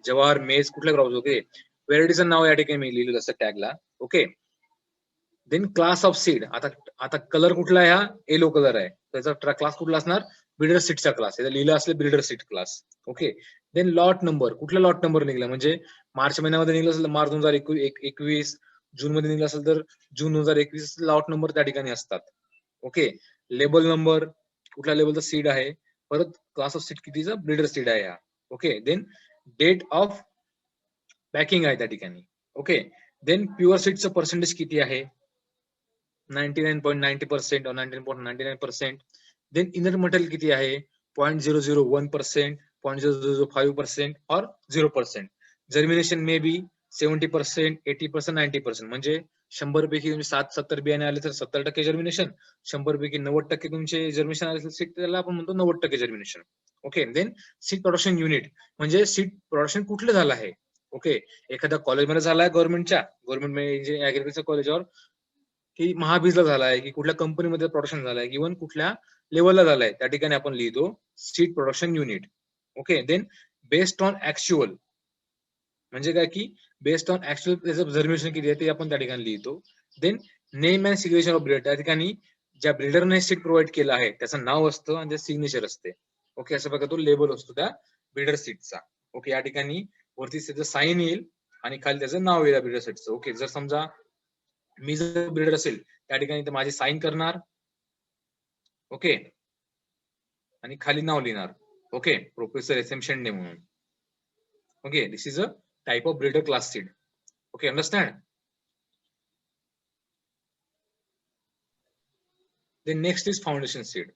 जवार, मेज, कुठल्या क्रॉप. ओके, व्हेरायटीचं नाव या ठिकाणी मी लिहिलेलं असतं टॅगला. Okay, then class of seed. आता कलर कुठला आहे, हा येलो कलर आहे, त्याचा क्लास कुठला असणार, ब्रीडर सीडचा क्लास. याचा लिहिलं असलं breeder seed class. Okay, then lot number, कुठला लॉट नंबर निघला, म्हणजे मार्च महिन्यामध्ये निघलं असेल तर मार्च 2021, जून मध्ये निघलं असेल तर जून 2021 लॉट नंबर त्या ठिकाणी असतात. ओके, लेबल नंबर, कुठल्या लेवलचा सीड आहे, परत क्लास ऑफ सीड कितीचा, ब्रीडर सीड आहे हा. Okay, then date of packing आहे त्या ठिकाणी. ओके, देन प्युअर सीडचं पर्सेंटेज किती आहे, 99.90% or 99.99%. देन इनर मटेरियल किती आहे, 0.001%, 0.0005% और 0%. Germination may be 70%, 80%, 90%. म्हणजे 100 पैकी तुम्ही 70 बियाणे आले तर 70% जर्मिनेशन, 100 पैकी 90% तुमचे जर्मिनेशन आले तर त्याला आपण म्हणतो 90% germination. Okay, then seed production unit, म्हणजे सीड प्रोडक्शन कुठलं झालं आहे. ओके, एखाद्या कॉलेजमध्ये झालाय गव्हर्नमेंट ऍग्रिकल्चर कॉलेजवर, की महाबीजला झालाय, की कुठल्या कंपनीमध्ये प्रोडक्शन झालंय, इव्हन कुठल्या लेवलला झालाय, त्या ठिकाणी आपण लिहितो seed production unit. Okay, then based on actual, म्हणजे काय की बेस्ड ऑन ऍक्च्युअल त्याचं जर्मिनेशन किती आहे ते आपण त्या ठिकाणी लिहितो. Then name and signature of breeder, त्या ठिकाणी ज्या ब्रीडरने सीड प्रोव्हाइड केलं आहे त्याचं नाव असतं आणि त्या सिग्नेचर असते. ओके, अशा प्रकारे तो लेबल असतो त्या ब्रीडर सीडचा. ओके, या ठिकाणी वरती त्याचं साईन येईल आणि खाली त्याचं नाव येईल ब्रीडर सीडचं. ओके, जर समजा मी जर ब्रीडर असेल त्या ठिकाणी तर माझी साईन करणार. ओके, आणि खाली नाव लिहिणार. ओके, प्रोफेसर SM शेंडे म्हणून. Okay, this is a type of breeder class seed. Okay, understand. Then next is foundation seed.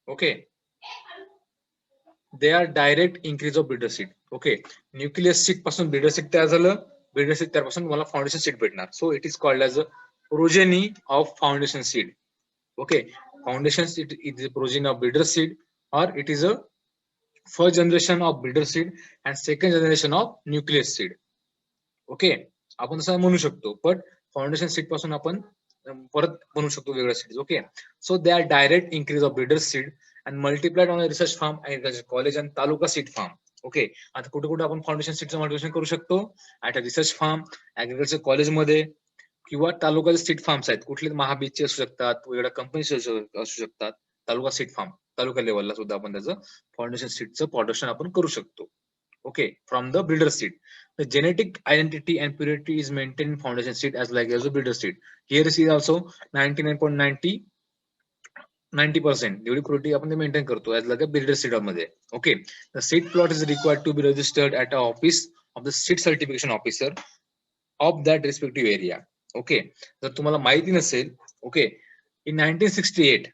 Okay, they are direct increase of breeder seed. Okay, nucleus seed पासून breeder seed तयार झालं, breeder seed त्यापासून मला foundation seed भेटणार. So it is called as a progeny of foundation seed. Okay, foundation seed is a progeny of breeder seed, or it is a first generation of breeder seed and second generation of nucleus seed. Okay, आपण असं म्हणू शकतो, but foundation seed पासून आपण परत बनवू शकतो वेगळ्या seeds. Okay, so they are direct increase of breeder seed and multiplied on research farm, college आणि तालुका सीड फार्म. ओके, आता कुठे कुठे आपण फाउंडेशन सीडचं मल्टिप्लिकेशन करू शकतो, at a research farm, agriculture कॉलेजमध्ये, किंवा तालुका सीड फार्म्स आहेत, कुठले महाबीजचे असू शकतात, वेगळ्या कंपनी असू शकतात. तालुका सीड फार्म, तालुका लेवलला सुद्धा आपण त्याचं फाउंडेशन सीडचं प्रोडक्शन आपण करू शकतो. Okay, from the breeder seed, the genetic identity and purity is maintained in foundation seed as like as a breeder seed. Here is also 99.90% एवढी प्युरिटी आपण मेंटेन करतो as like a breeder seed मध्ये. Okay, the seed plot is required to be registered at a office of the seed certification officer of that respective area. Okay, जर तुम्हाला माहिती नसेल, okay, in 1968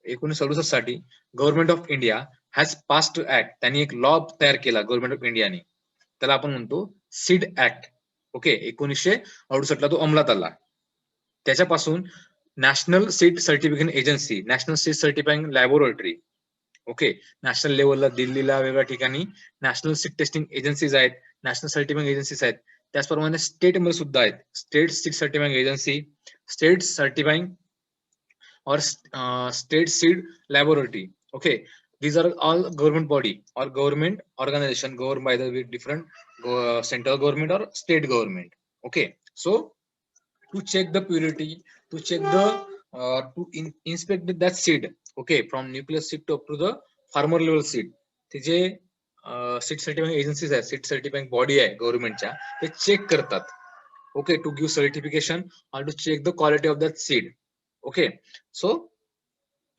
1967 साठी government of India has passed act, त्यांनी एक law तयार केला government of इंडियाने, त्याला आपण म्हणतो सीड ऍक्ट. ओके, 1968 ला तो अंमलात आला. त्याच्यापासून national seed certification agency, national seed certifying laboratory, okay, national लेवलला दिल्लीला वेगळ्या ठिकाणी नॅशनल सीड टेस्टिंग एजन्सीज आहेत, नॅशनल सर्टिफाइंग एजन्सीज आहेत. त्याचप्रमाणे स्टेट मध्ये सुद्धा आहेत, state seed certifying agency, state certifying or state seed laboratory. Okay, these are all government body or government organization governed by the different central government or state government. Okay, so to check the purity, to check the inspect that seed, okay, from nucleus seed to up to the farmer level seed, ते जे seed certifying agencies आहेत, seed certifying body आहे गव्हर्नमेंटच्या, ते check करतात. Okay, to give certification or to check the quality of that seed. Okay, so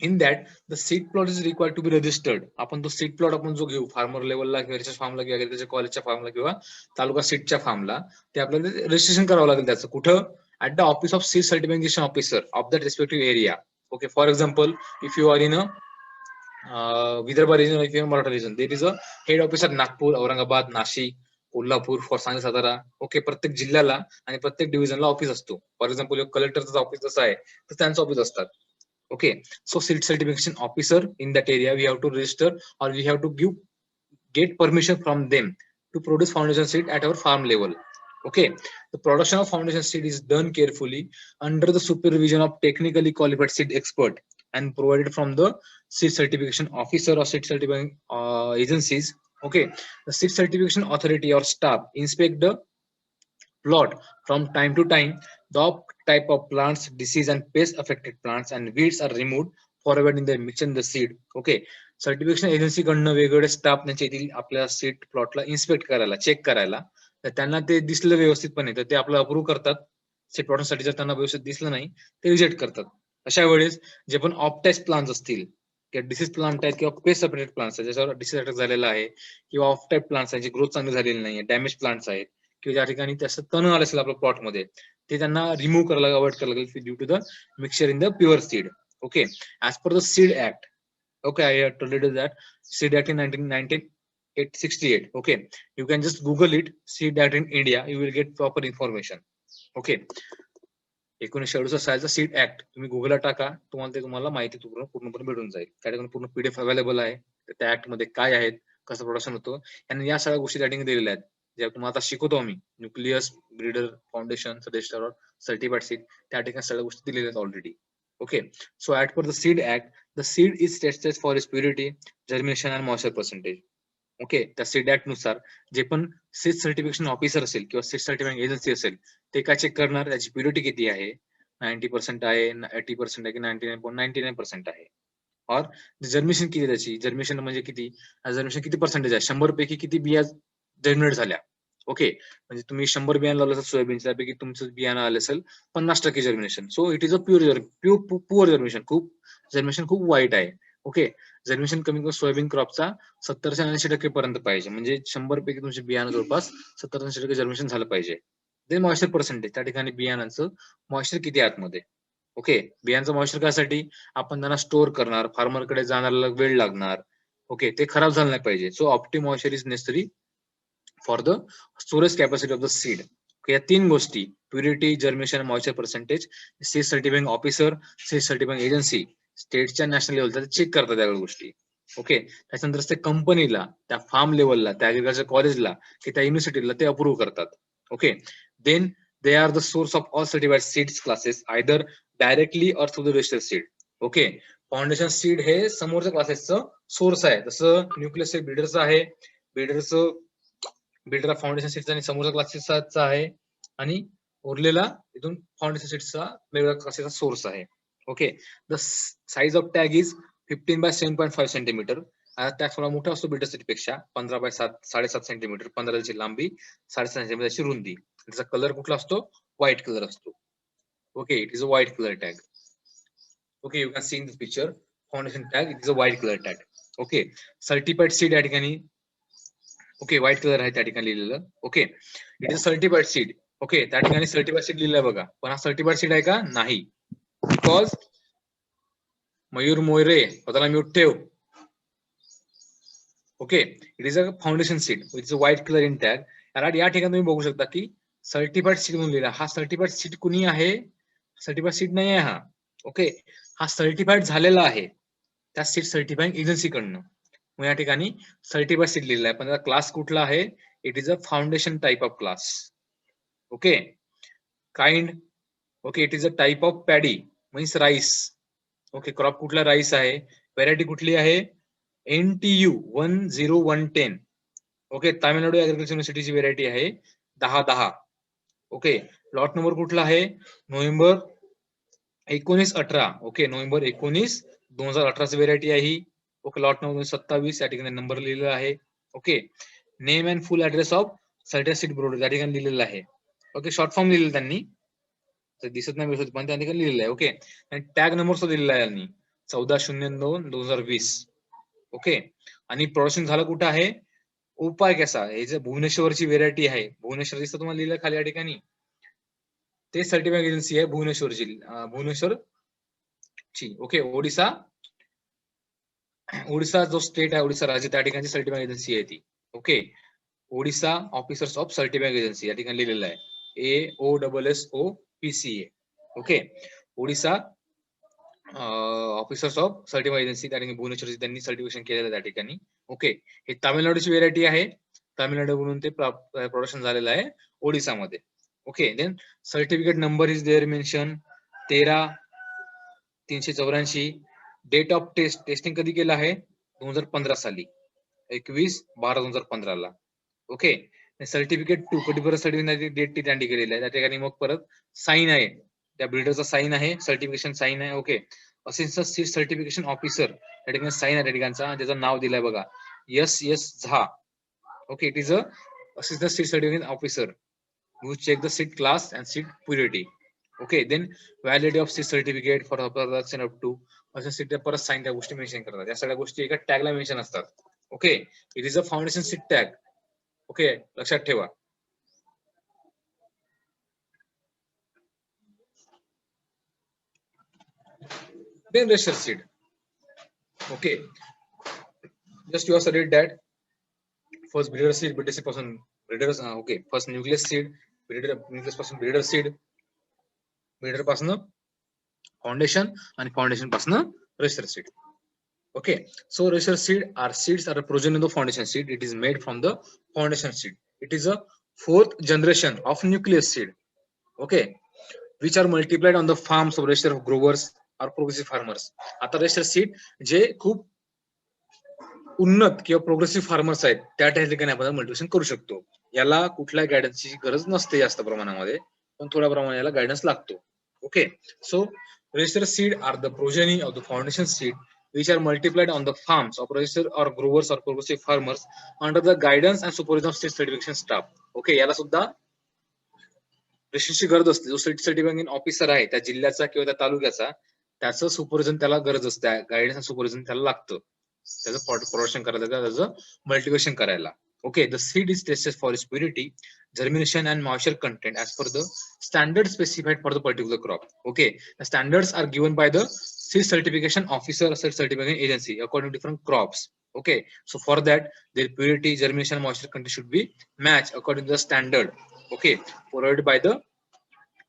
in that the seed plot is required to be registered. आपण तो seed plot आपण जो घेऊ फार्मर लेवलला किंवा रिसर्च फार्मला किंवा ऍग्रिकल्चर कॉलेजच्या फार्मला किंवा तालुका सीडच्या फार्मला, ते आपल्याला रजिस्ट्रेशन करावं लागेल त्याचं. कुठं, at the office of seed certification officer of that respective area. Okay, for example, if you are in a Vidarbha region or if you are in Maratha region, there is a head office at Nagpur, Aurangabad, Nashik, Kolhapur for Sangli Satara. Okay, प्रत्येक जिल्ह्याला आणि प्रत्येक डिव्हिजनला office असतो. For example कलेक्टरचं office जसं आहे तर त्यांचं office असतात. Okay, so seed certification officer in that area, we have to register or we have to get permission from them to produce foundation seed at our farm level. Okay, the production of foundation seed is done carefully under the supervision of technically qualified seed expert and provided from the seed certification officer or seed certifying agencies. Okay, the seed certification authority or staff inspect the plot from time to time. The type of plants, disease and pest affected plants and weeds are removed forward in the mixture in the seed. Okay, certification agency कडनं वेगवेगळे staff त्यांच्या येथील आपल्या seed प्लॉटला inspect करायला, check करायला, तर त्यांना ते दिसलं व्यवस्थितपणे तर ते आपलं अप्रूव्ह करतात. सीड प्लॉटसाठी जर त्यांना व्यवस्थित दिसलं नाही ते रिजेक्ट करतात. अशा वेळेस जे पण ऑफ टाईप प्लांट असतील किंवा डिसीज प्लांट आहेत किंवा पेस्ट अफेक्टेड प्लांट्स आहेत ज्याच्यावर डिसीज अटॅक झालेला आहे किंवा ऑफ टाईप प्लांट्स आहेत, ग्रोथ चांगली झालेली नाही, डॅमेज प्लांट्स आहेत किंवा ज्या ठिकाणी त्याचं तण आलं असेल आपल्या प्लॉटमध्ये ते त्यांना रिमूव्ह करायला अवॉइड करायला लागेल due to the mixture in the pure seed. Okay, as per the seed act. Okay, I have told you that Seed Act in 1968. Okay, you can just Google it, Seed Act in India, you will get proper information. Okay, 1968 सालचा seed act तुम्ही गुगलला टाका, तुम्हाला माहिती पूर्णपणे भेटून जाईल. त्या ठिकाणी पूर्ण पीडीएफ अवेलेबल आहे. त्या ऍक्ट मध्ये काय आहेत, कसं प्रोडक्शन होतं आणि या सगळ्या गोष्टी त्या ठिकाणी दिलेल्या आहेत. ज्या तुम्हाला आता शिकवतो आम्ही, nucleus, breeder, foundation, register, certified seed, त्या ठिकाणी सगळ्या गोष्टी दिलेल्या आहेत already. Okay, so as per the Seed Act, the seed is tested for its purity, germination and moisture percentage. Okay, त्या सीड ऍक्ट नुसार जे पण सीड सर्टिफिकेशन ऑफिसर असेल किंवा सीड सर्टिफिकेशन एजन्सी असेल ते काय चेक करणार, त्याची प्युरिटी किती आहे, 90% आहे, 80% आहे की 99.99% आहे. और जर्मिनेशन किती, त्याची जर्मिनेशन म्हणजे किती, जर्मिनेशन किती पर्सेंटेज आहे, 100 पैकी किती बिया जर्मिनेट झाल्या. ओके, म्हणजे तुम्ही 100 बियाणं लावलं असेल सोयाबीनच्या, त्यापैकी तुमचं बियाणं आलं असेल 50% germination. So it is a poor germination. Germination खूप वाईट आहे. ओके, जर्मिनेशन कमी करून सोयाबीन क्रॉपचा 70 ते 80% पर्यंत पाहिजे, म्हणजे 100 पैकी तुमचे बियाणं जवळपास 70 ते 80% जर्मिनेशन झालं पाहिजे. देन मॉइश्चर पर्सेंटेज, त्या ठिकाणी बियाणांचं मॉइश्चर किती आतमध्ये. ओके, बियांचं मॉइश्चर कायसाठी, आपण त्यांना स्टोअर करणार, फार्मरकडे जाणारा वेळ लागणार. ओके, ते खराब झालं नाही पाहिजे. So optimum moisture is necessary for the storage capacity of the seed. या तीन गोष्टी, purity, germination, moisture percentage, seed certifying officer, seed certifying agency स्टेटच्या नॅशनल लेवलचा चेक करतात त्या गोष्टी. ओके, त्याच्यानंतर ते कंपनीला, त्या फार्म लेवलला, त्या ऍग्रिकल्चर कॉलेजला की त्या युनिव्हर्सिटीला ते अप्रूव्ह करतात. Okay, then they are the source of all certified seeds classes either directly or through the registered seed. Okay, foundation seed हे समोरच्या क्लासेसचं सोर्स आहे. जसं न्यूक्लियस ब्रीडरचं आहे, बिल्डर फाउंडेशन सीडचा आणि समोरच्या क्लासेसचा आहे, आणि उरलेला इथून फाउंडेशन सीडचा वेगळ्या क्लासेसचा सोर्स आहे. Okay, the size of tag is 15 by 7.5 centimetre. Tag थोडा मोठा असतो बिल्डर सीटपेक्षा, 15 by 7.5 सेंटीमीटर, 15 ची लांबी, 7.5 सेंटीमीटरची रुंदी. त्याचा कलर कुठला असतो, व्हाईट कलर असतो. Okay, it is a white colour tag. Okay, you can see in this picture, foundation tag, it is a white colour tag. Okay, certified seed या ठिकाणी, okay, white colour आहे त्या ठिकाणी लिहिलेलं. Okay, it is certified seed. Okay, त्या ठिकाणी certified seed लिहिलंय बघा, पण हा सर्टिफाइड सीड आहे का, नाही. बिकॉज मयूर मोयरे स्वतःला म्यूट ठेव. Okay, it is a foundation seed, it is a white colour in tag. या ठिकाणी तुम्ही बघू शकता की सर्टिफाइड सीड म्हणून लिहिला. हा सर्टिफाइड सीड कुणी आहे, सर्टिफाइड सीड नाही आहे हा. ओके, हा सर्टिफाइड झालेला आहे त्या सीड सर्टिफाइंग एजन्सी कडनं. मग या ठिकाणी सर्टिफाइड सीड लिहिलेला आहे, पण त्याचा क्लास कुठला आहे, it is a foundation type of class. Okay, kind, okay, it is a type of paddy means rice. Okay, crop कुठला, राईस आहे. व्हेरायटी कुठली आहे, NTU 10110. ओके, तामिळनाडू ऍग्रिकल्चर युनिव्हर्सिटीची व्हेरायटी आहे 1010. ओके, प्लॉट नंबर कुठला आहे, नोव्हेंबर 1918. ओके, नोव्हेंबर 19, 2018 व्हेरायटी आहे ही. ओके, लॉट नंबर 27 या ठिकाणी नंबर लिहिलेला आहे. Okay, name and full address of certified seed brother त्या ठिकाणी लिहिलेलं आहे. ओके, शॉर्ट फॉर्म लिहिलेलं त्यांनी, दिसत नाही पण त्या ठिकाणी लिहिलेलं आहे. ओके, आणि टॅग नंबर सुद्धा दिलेला आहे यांनी, 14/02/2020. ओके, आणि प्रोडक्शन झालं कुठं आहे, उपाय कसा, हे जे भुवनेश्वरची व्हेरायटी आहे, भुवनेश्वर दिसतं तुम्हाला लिहिलं खाली या ठिकाणी. ते सर्टिफाइंग एजन्सी आहे भुवनेश्वर जिल्हा भुवनेश्वर ची. ओके, ओडिसा जो स्टेट आहे, ओडिसा राज्य, त्या ठिकाणची सर्टिफाइंग एजन्सी आहे ती. Okay, Odisha officers of certifying agency या ठिकाणी लिहिलेलं आहे AOSSOPCA. Okay, Odisha officers of certifying agency त्या ठिकाणी भुवनेश्वर त्यांनी सर्टिफिकेशन केलेलं त्या ठिकाणी. ओके, हे तामिळनाडूची व्हेरायटी आहे, तामिळनाडू म्हणून ते प्रोडक्शन झालेलं आहे ओडिसामध्ये. Okay, then certificate number is there mention 13/384. Date of testing कधी केलं आहे? 2015 साली, 21/12/2015 ला. ओके, सर्टिफिकेट 2 कधी परत सर्टिफिकेट डेट त्यांनी केलेली आहे त्या ठिकाणी. मग परत साईन आहे, त्या बिल्डरचा साईन आहे, सर्टिफिकेशन साईन आहे. Okay, assistant seat certification officer त्या ठिकाणी साईन आहे त्या ठिकाणचा, त्याचं नाव दिलंय बघा, SS झा. Okay, it is a assistant seat certification officer who check the seat class and seat purity. Okay, then validity of seat certificate for production up to असं सीट परत साईन त्या गोष्टी मेन्शन करतात. या सगळ्या गोष्टी एका टॅगला मेन्शन असतात. Okay, it is a foundation seat tag. Okay, लक्षात ठेवा. Then register seat. Okay, just you have studied that first breeder seed, breeder seed पासून breeders. Okay, first nucleus seed, breeder nucleus पासून breeder seed, breeder पासून foundation आणि foundation पासून register seed. Okay, so register seed are seeds are a progeny of the foundation seed. It is made from the foundation seed. It is a 4th generation of nucleus seed. Okay, which are multiplied on the farms of register of growers or progressive farmers. आता register seed जे खूप उन्नत किंवा progressive farmers आहेत त्या ठिकाणी आपण multiplication करू शकतो. याला कुठल्या गायडन्सची गरज नसते जास्त प्रमाणामध्ये, पण थोड्या प्रमाणात याला गायडन्स लागतो. Okay, so register seed are the progeny of the foundation seed which are multiplied on the farms of register or growers or progressive farmers under the guidance and supervision of state certification staff. Okay, याला सुद्धा रेजिस्ट्रेशनची गरज असते. जो state certification officer आहे त्या जिल्ह्याचा किंवा त्या तालुक्याचा, त्याचं सुपरविजन त्याला गरज असते, गायडन्स आणि सुपरविजन त्याला लागतं त्याचं प्रोडक्शन करायला, त्याचं मल्टिप्लिकेशन करायला. Okay, the seed is tested for its purity, germination and moisture content as per the standard specified for the particular crop. Okay, the standards are given by the seed certification officer or seed certification agency according to different crops. Okay, so for that their purity, germination, moisture content should be matched according to the standard. Okay, provided by the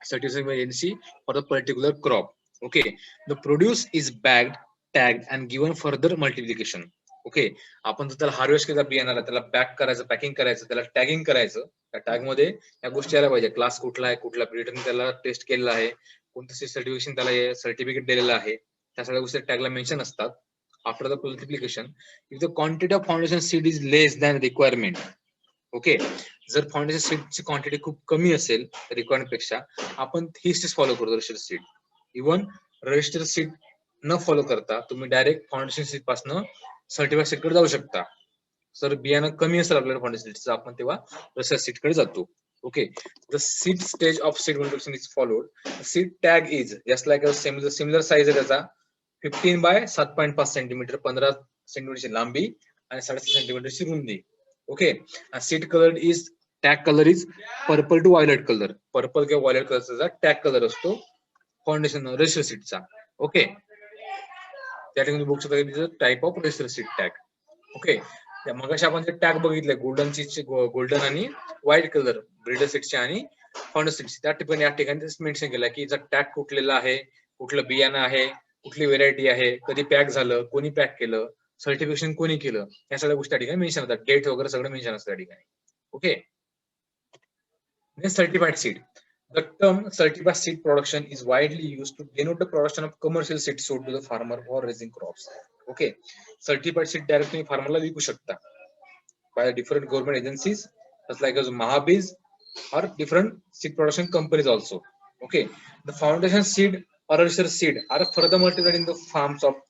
certification agency for the particular crop. Okay, the produce is bagged, tagged and given further multiplication. Okay, आपण जर त्याला harvest केला बियाणाला, त्याला pack करायचं, packing करायचं, त्याला tagging करायचं. त्या टॅग मध्ये या गोष्टी आल्या पाहिजे, क्लास कुठला आहे, कुठला ब्रीडरने त्याला टेस्ट केलेला आहे, कोणतं सर्टिफिकेशन त्याला सर्टिफिकेट दिलेलं आहे, त्या सगळ्या गोष्टी टॅगला मेन्शन असतात. After the multiplication, if the quantity of foundation seed is less than requirement. Okay, जर फाउंडेशन सीडची क्वांटिटी खूप कमी असेल रिक्वायरमेंट पेक्षा, आपण ही स्टेज फॉलो करतो register seed. Even register seed न फॉलो करता तुम्ही डायरेक्ट फाउंडेशन सीड पासून सर्टिफाइड सीड कडे जाऊ शकता. जर बियाणं कमी असेल आपल्याला फाउंडेशन सीडचं, आपण तेव्हा रजिस्टर सीड कडे जातो. Okay, the seed stage of seed multiplication is followed. Seed tag is just like similar size आहे त्याचा, 15 बाय 7.5 सेंटीमीटर, 15 सेंटीमीटरची लांबी आणि 6.5 सेंटीमीटरची रुंदी. Okay, seed colour is, tag colour is purple to violet colour. Purple किंवा violet कलरचा tag colour असतो foundation register सीडचा. ओके, त्या ठिकाणी बघू शकता type of register seed tag. Okay, मगाशी आपण जे टॅग बघितले गोल्डन आणि व्हाईट कलर ब्रीडर सीडचे आणि फाउंडेशन सीडचे, त्या ठिकाणी या ठिकाणी मेन्शन केलं की याचा टॅग कुठलेला आहे, कुठलं बियाणं आहे, कुठली व्हेरायटी आहे, कधी पॅक झालं, कोणी पॅक केलं, सर्टिफिकेशन कोणी केलं, या सगळ्या गोष्टी त्या ठिकाणी मेन्शन होतात, डेट वगैरे सगळं मेन्शन असतं त्या ठिकाणी. Okay, certified seed. The term certified seed production is widely used to denote the production of commercial seed sold to the farmer or raising crops. Okay, certified seed directly farmer ला विकू शकता by different government agencies just like as Mahabiz or different seed production companies also. Okay, the foundation seed or registered seed are further multiplied in the farms of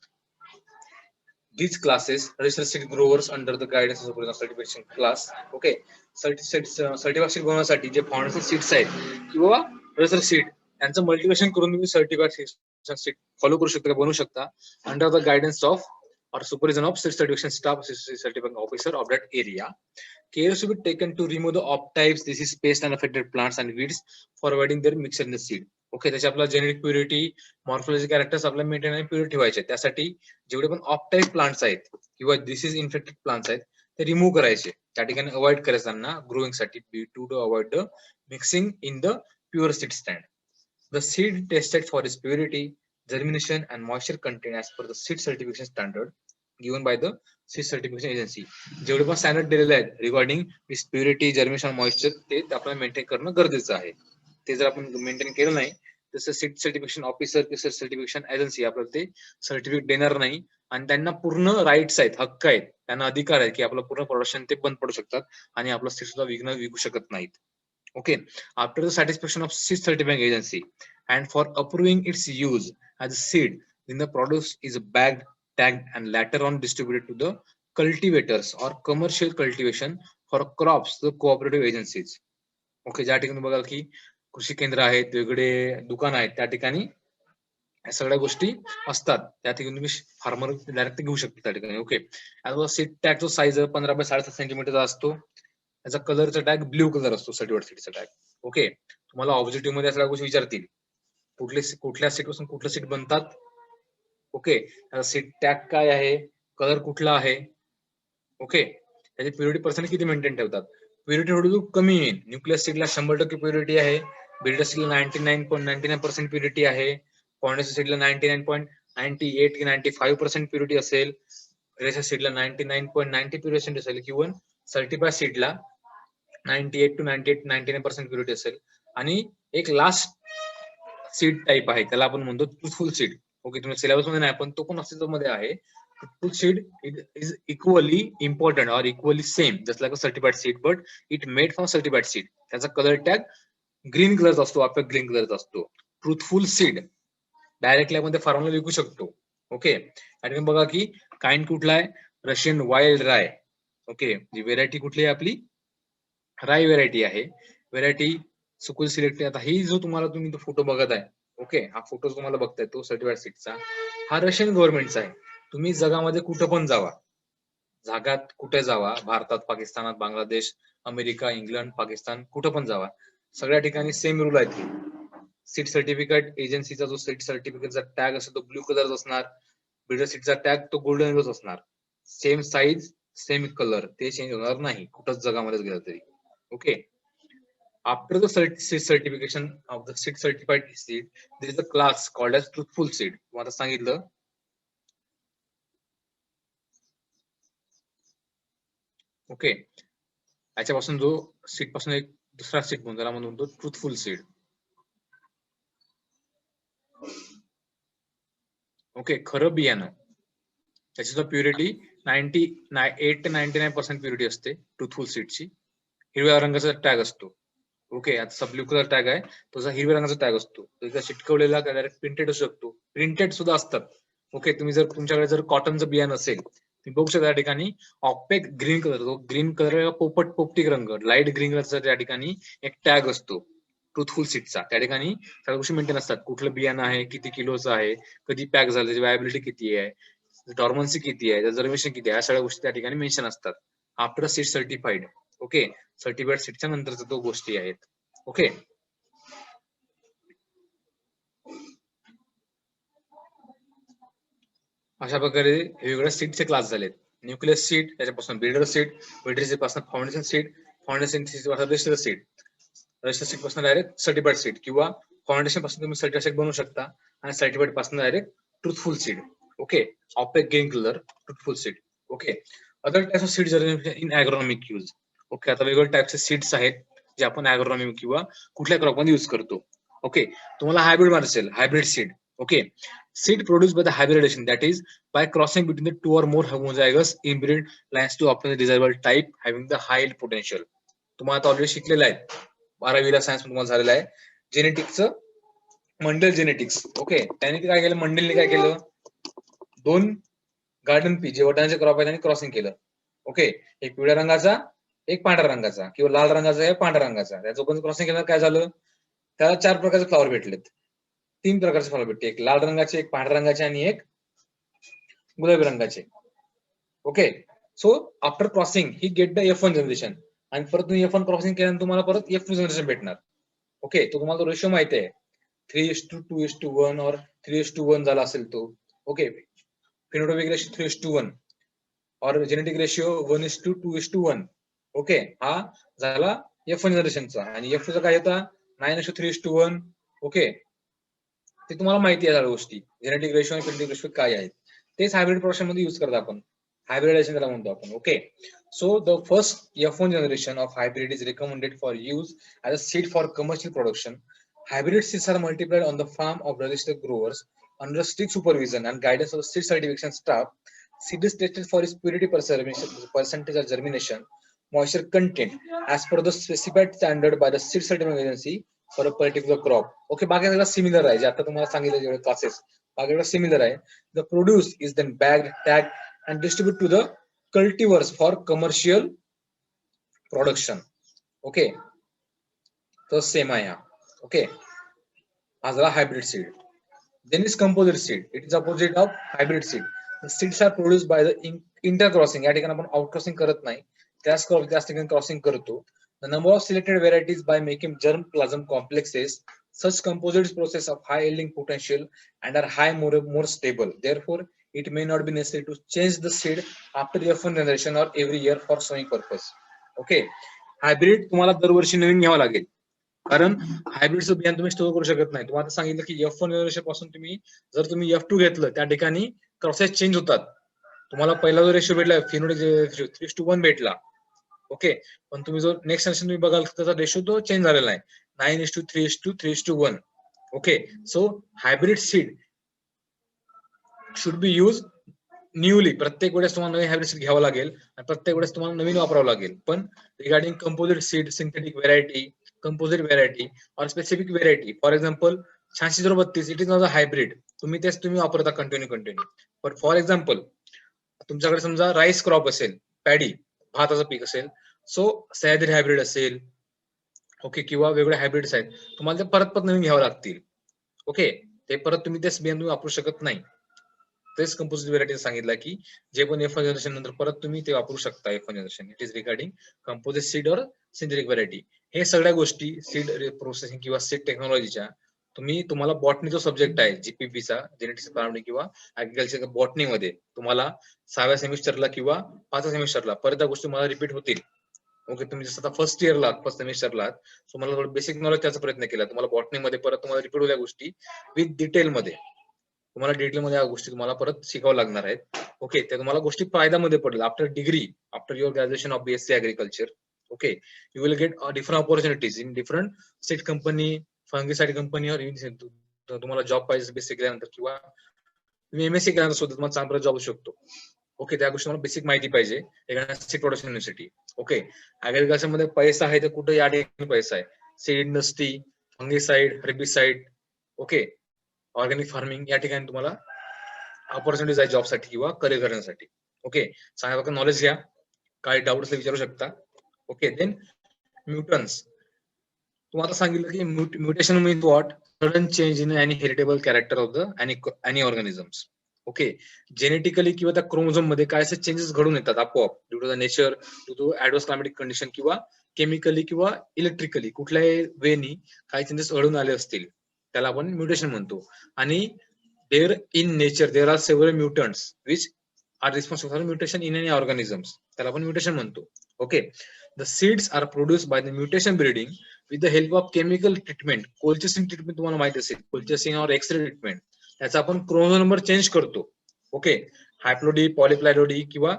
these classes, registered seed growers under the guidance of the certification class. Okay, certified seed बनवण्यासाठी जे foundation seeds आहेत किंवा register seed यांचं multiplication करून तुम्ही certified seed follow करू शकता, बनवू शकता under the guidance of or supervision of seed certification staff, seed certification officer of that area. Care should be taken to remove the off-types, disease, pest and affected plants and weeds for avoiding their mixture in the seed. Okay, त्याची आपला genetic purity, morphology characters आपल्याला maintain आणि purity व्हायचे. त्यासाठी जेवढे पण of type plants आहेत किंवा डिसीज इन्फेक्टेड प्लांट्स आहेत ते रिमूव्ह करायचे. त्या ठिकाणी अवॉइड करायचं त्यांना ग्रोईंग साठी to avoid the mixing in the pure seed stand. The seed tested for its purity, germination and moisture content as per the seed certification standard given by the seed certification agency. जेवढे पण standard दिलेले आहेत regarding it's purity, germination, moisture ते आपल्याला maintain करणं गरजेचं आहे. ते जर आपण मेंटेन केलं नाही तसं सीड सर्टिफिकेशन ऑफिसर किंवा सीड सर्टिफिकेशन एजन्सी आपल्याला ते सर्टिफिकेट देणार नाही आणि त्यांना पूर्ण राईट्स आहेत, हक्क आहेत, त्यांना अधिकार आहे की आपलं पूर्ण प्रोडक्शन ते बंद पडू शकतात आणि आपलं सीड सुद्धा विकू शकत नाहीत. Okay, after the satisfaction of seed certifying agency and for approving its use as a seed, then the produce is bagged, tagged and later on distributed to the cultivators or commercial cultivation for crops, the cooperative agencies. Okay, ज्या ठिकाणी बघाल की कृषी केंद्र आहेत, वेगळे दुकान आहेत, त्या ठिकाणी या सगळ्या गोष्टी असतात. त्या ठिकाणी तुम्ही फार्मर डायरेक्ट घेऊ शकता त्या ठिकाणी. ओके, आता सीड टॅग जो साईज 15 बाय 7.5 सेंटीमीटरचा असतो. त्याचा कलरचा टॅग ब्ल्यू कलर असतो सर्टिफाईड सीडचा टॅग. ओके, तुम्हाला ऑब्जेक्टिव्ह मध्ये सगळ्या गोष्टी विचारतील कुठल्या सीड पासून कुठलं सीड बनतात. ओके, त्याचा सीड टॅग काय आहे, कलर कुठला आहे. ओके, त्याची प्युरिटी पर्सेंट किती मेंटेन ठेवतात. प्युरिटी थोडी कमी येईल. न्यूक्लियस सीडला 100% प्युरिटी आहे, बिल्डर सीडला 99.99% प्युरिटी आहे, फाउंडेशन सीडला 99.98 की 95% प्युरिटी असेल, रेशा सीडला 99.90% असेल किंवा सर्टिफाईड सीडला 98 to 99% प्युरिटी असेल. आणि एक लास्ट सीड टाइप आहे त्याला आपण म्हणतो ट्रुथफुल सीड. ओके, तुम्ही सिलेबस मध्ये नाही पण तो पण अस्तित्वामध्ये आहे. Truthful seed is equally important or equally same just like a certified seed but it made from certified seed. त्याचा कलर टॅग ग्रीन कलरचा असतो, आपल्या ग्रीन कलरचा असतो. ट्रुथफुल सीड डायरेक्टली आपण फार्मला विकू शकतो. ओके, आणि बघा की काइंड कुठला आहे, रशियन वाईल्ड राय. ओके, जी व्हेरायटी कुठली आहे आपली, राय व्हेरायटी आहे. Variety Sukul select. आता ही जो तुम्हाला तुम्ही तो फोटो बघत आहे, ओके, हा फोटो तुम्हाला बघताय तो सर्टिफाईड सीडचा, हा रशियन गव्हर्नमेंटचा आहे. तुम्ही जगामध्ये कुठं पण जावा, जगात कुठे जावा, भारतात, पाकिस्तानात, बांगलादेश, अमेरिका, इंग्लंड, पाकिस्तान, कुठं पण जावा, सगळ्या ठिकाणी सेम रूल आहेत. सीड सर्टिफिकेट एजन्सीचा जो सीड सर्टिफिकेटचा टॅग असतो तो ब्ल्यू कलर असणार, बिल्डर सीडचा टॅग तो गोल्डन येलोच असणार. सेम साईज, सेम कलर, ते चेंज होणार नाही कुठंच जगामध्ये गेलं तरी. Okay, after the seed certification of the seed certified seed, there is a class called as truthful seed. तुम्हाला सांगितलं. ओके, याच्यापासून जो सीड पासून एक दुसरा सीड म्हणतो त्याला म्हणतो ट्रुथफुल सीड. ओके, खरं बियाणं त्याची सुद्धा प्युरिटी 98 to 99% प्युरिटी असते ट्रुथफुल सीडची. हिरव्या रंगाचा टॅग असतो. ओके, आता ब्ल्यू कलर टॅग आहे, तुझा हिरव्या रंगाचा टॅग असतो. त्याचा चिटकवलेला डायरेक्ट प्रिंटेड असू शकतो, प्रिंटेड सुद्धा असतात. ओके, तुम्ही जर तुमच्याकडे जर कॉटनचं बियाणं असेल तुम्ही बघू शकता त्या ठिकाणी ऑपेक ग्रीन कलर, तो ग्रीन कलर पोपटी रंग, लाईट ग्रीन कलरचा त्या ठिकाणी एक टॅग असतो ट्रुथफुल सीडचा. त्या ठिकाणी सगळ्या गोष्टी मेंटेन असतात, कुठलं बियाणं आहे, किती किलोचं आहे, कधी पॅक झालं, त्याची व्हायबिलिटी किती आहे, डॉर्मन्सी किती आहे, रिझर्वेशन किती आहे, या सगळ्या गोष्टी त्या ठिकाणी मेन्शन असतात. After seed certified. Okay, certified सीडच्या नंतरच्या तो गोष्टी आहेत. ओके, अशा प्रकारे वेगवेगळ्या सीडचे क्लास झालेत. न्यूक्लियस सीड, त्याच्यापासून बिल्डर सीड, बिल्डर सीड पासून फाउंडेशन सीड, फाउंडेशन सीड पासून रजिस्टर सीड, रजिस्टर सीड पासून डायरेक्ट सर्टिफाईड सीड किंवा फाउंडेशन पासून तुम्ही सर्टिफाईड सीड बनवू शकता आणि सर्टिफाईड पासून direct truthful seed. Okay, opaque green colour truthful seed. Okay, other types of seeds in agronomic use. Okay, आता वेगवेगळ्या टाइप्सचे सीड्स आहेत जे आपण ॲग्रोनॉमी किंवा कुठल्या क्रॉप मध्ये यूज करतो. ओके, तुम्हाला हायब्रिड माहिती असेल, hybrid seed. Okay, seed produced by the hybridization, that is by crossing between the two or more homozygous inbred lines to obtain the desirable type having the high potential. तुम्हाला आता already शिकलेलं आहे, 12वीला science तुम्हाला झालेलं आहे जेनेटिक्सचं, मंडल genetics. Okay, त्याने काय केलं, मंडलने काय केलं, 2 गार्डन पी जे वटाण्याचे क्रॉप आहे त्यांनी क्रॉसिंग केलं. ओके, एक पिवळ्या रंगाचा, एक पांढऱ्या रंगाचा किंवा लाल रंगाचा, एक पांढऱ्या रंगाचा, त्याचं पण क्रॉसिंग केलं, काय झालं, त्याला 4 प्रकारचे फ्लॉवर भेटलेत, 3 प्रकारचे फ्लॉवर भेटले, एक लाल रंगाचे, एक पांढऱ्या रंगाचे आणि एक गुलाबी रंगाचे. Okay. So after crossing he get the F1 generation, आणि परत तुम्ही F1 क्रॉसिंग केल्यानंतर तुम्हाला परत F2 जनरेशन भेटणार. ओके, तो तुम्हाला तो रेशो माहिती आहे 3:2:1 और 3:1 झाला असेल तो. ओके, फिनोटाइपिक रेशियो 3:1 और जेनेटिक रेशियो 1:2:1. ओके, हा झाला F1 जनरेशनचा. आणि F2 चा काय होता 9:3:1. ओके, ते तुम्हाला माहिती आहे गोष्टी, जेनेटिक रेशियो आणि फिनोटाइपिक रेशियो काय आहेत. तेच हायब्रिड प्रोडक्शन मध्ये यूज करतो आपण, हायब्रिडायझेशन त्याला म्हणतो आपण. Okay, so the first F1 generation of hybrid is recommended for use as a seed for commercial production. Hybrid seeds are multiplied on the farm of registered growers under strict supervision and guidance of the seed certification staff. Seed is tested for its purity percentage of germination, moisture content as per the specified standard by the seed certification agency for a particular crop. Okay, बाकी सगळं similar आहे, जे आता तुम्हाला सांगितलं जेवढे classes बाकी similar आहे. The produce is then bagged, tagged and distributed to the cultivars for commercial production. Okay, so same आहे. Okay, हा झाला hybrid seed. Then is composite seed. It is opposite of hybrid seed. The seeds are produced by the intercrossing. या ठिकाणी आपण outcrossing करत नाही, त्याच ठिकाणी क्रॉसिंग करतो. The number of selected varieties by making germplasm complexes. Such composite process of high yielding potential and are high more stable. Therefore, it may not be necessary to change the seed after F1 generation or every year for sowing purpose. Okay, hybrid तुम्हाला दरवर्षी नवीन घ्यावं लागेल, कारण हायब्रिडचं बियाण तुम्ही store करू शकत नाही. तुम्हाला सांगितलं की F1 जनरेशन पासून तुम्ही जर तुम्ही F2 घेतलं, त्या ठिकाणी प्रोसेस चेंज होतात. तुम्हाला पहिला जो रेशो भेटला फिनोटाइपिक 3:1 भेटला. ओके, पण तुम्ही जो नेक्स्ट जनरेशन तुम्ही बघाल त्याचा रेशो तो चेंज झालेला आहे 9:3:3:1. Okay, so hybrid seed should be use newly. प्रत्येक वेळेस तुम्हाला नवीन हायब्रिड सीड घ्यावं लागेल आणि प्रत्येक वेळेस तुम्हाला नवीन वापरावं लागेल. पण regarding composite seed, synthetic variety, composite variety or specific variety, for example 8632 it is not a hybrid, तुम्ही वापरता कंटिन्यू. पण फॉर एक्झाम्पल तुमच्याकडे समजा राईस क्रॉप असेल, पॅडी भाताचं पीक असेल, सो सह्याद्री हायब्रिड असेल, ओके, किंवा वेगळे हायब्रिड्स आहेत, तुम्हाला ते परत नवीन घ्यावं लागतील. ओके, ते परत तुम्ही तेच बियाणं वापरू शकत नाही. तेच कंपोजिट व्हेरायटी सांगितलं की जे पण F1 जनरेशन नंतर परत तुम्ही ते वापरू शकता. F1 generation it is regarding composite seed और सिंथेटिक व्हेरायटी. हे सगळ्या गोष्टी सीड प्रोसेसिंग किंवा सीड टेक्नॉलॉजीच्या तुम्हाला बॉटनी जो सब्जेक्ट आहे जीपीपीचा, जेनेटिक्स फार्मिंग किंवा ऍग्रिकल्चर बॉटनी मध्ये तुम्हाला 6व्या सेमिस्टरला किंवा 5व्या सेमिस्टरला परत त्या गोष्टी मला रिपीट होतील. ओके, तुम्ही जसं आता फर्स्ट इयरला फर्स्ट सेमिस्टरला तुम्हाला थोडं बेसिक नॉलेज त्याचा प्रयत्न केला, तुम्हाला बॉटनी मध्ये परत तुम्हाला रिपीट होत्या गोष्टी विथ डिटेल मध्ये, तुम्हाला डिटेलमध्ये या गोष्टी तुम्हाला परत शिकावं लागणार आहेत. ओके, त्या तुम्हाला गोष्टी फायद्यामध्ये पडेल. After degree, after your graduation of BSc agriculture, okay, you will get different opportunities in different seed company, fungicide company, और तुम्हाला जॉब पाहिजे BSc केल्यानंतर, किंवा तुम्ही MSc केल्यानंतर सुद्धा तुम्हाला चांगला जॉब शकतो. ओके, त्या गोष्टी मला बेसिक माहिती पाहिजे seed production university. Okay, agriculture मध्ये पैसा आहे तर कुठे या ठिकाणी पैसा आहे. Seed industry, fungicide, herbicide, okay, organic farming, या ठिकाणी तुम्हाला ऑपॉर्च्युनिटीज आहे जॉबसाठी किंवा करिअर करण्यासाठी. ओके, चांगल्या नॉलेज घ्या, काही डाऊट असले विचारू शकता. Okay, then mutants. तुम्हाला सांगितलं की mutation means what, sudden change in any heritable character of the any organisms. Okay, genetically किंवा त्या क्रोमोझोम मध्ये काय असे चेंजेस घडून येतात आपोआप due to the nature, due to adverse climatic condition, किंवा केमिकली किंवा इलेक्ट्रिकली कुठल्याही वेनी काही चेंजेस घडून आले असतील, त्याला आपण म्युटेशन म्हणतो. आणि there in nature there are several mutants which are responsible for mutation in any organisms, त्याला आपण म्युटेशन म्हणतो. Okay, the seeds are produced by the mutation breeding with the help of chemical treatment. Colchicine treatment तुम्हाला माहिती असेल, colchicine or X-ray treatment, त्याचा आपण chromosome number change करतो. Okay, haploidy, polyploidy, किंवा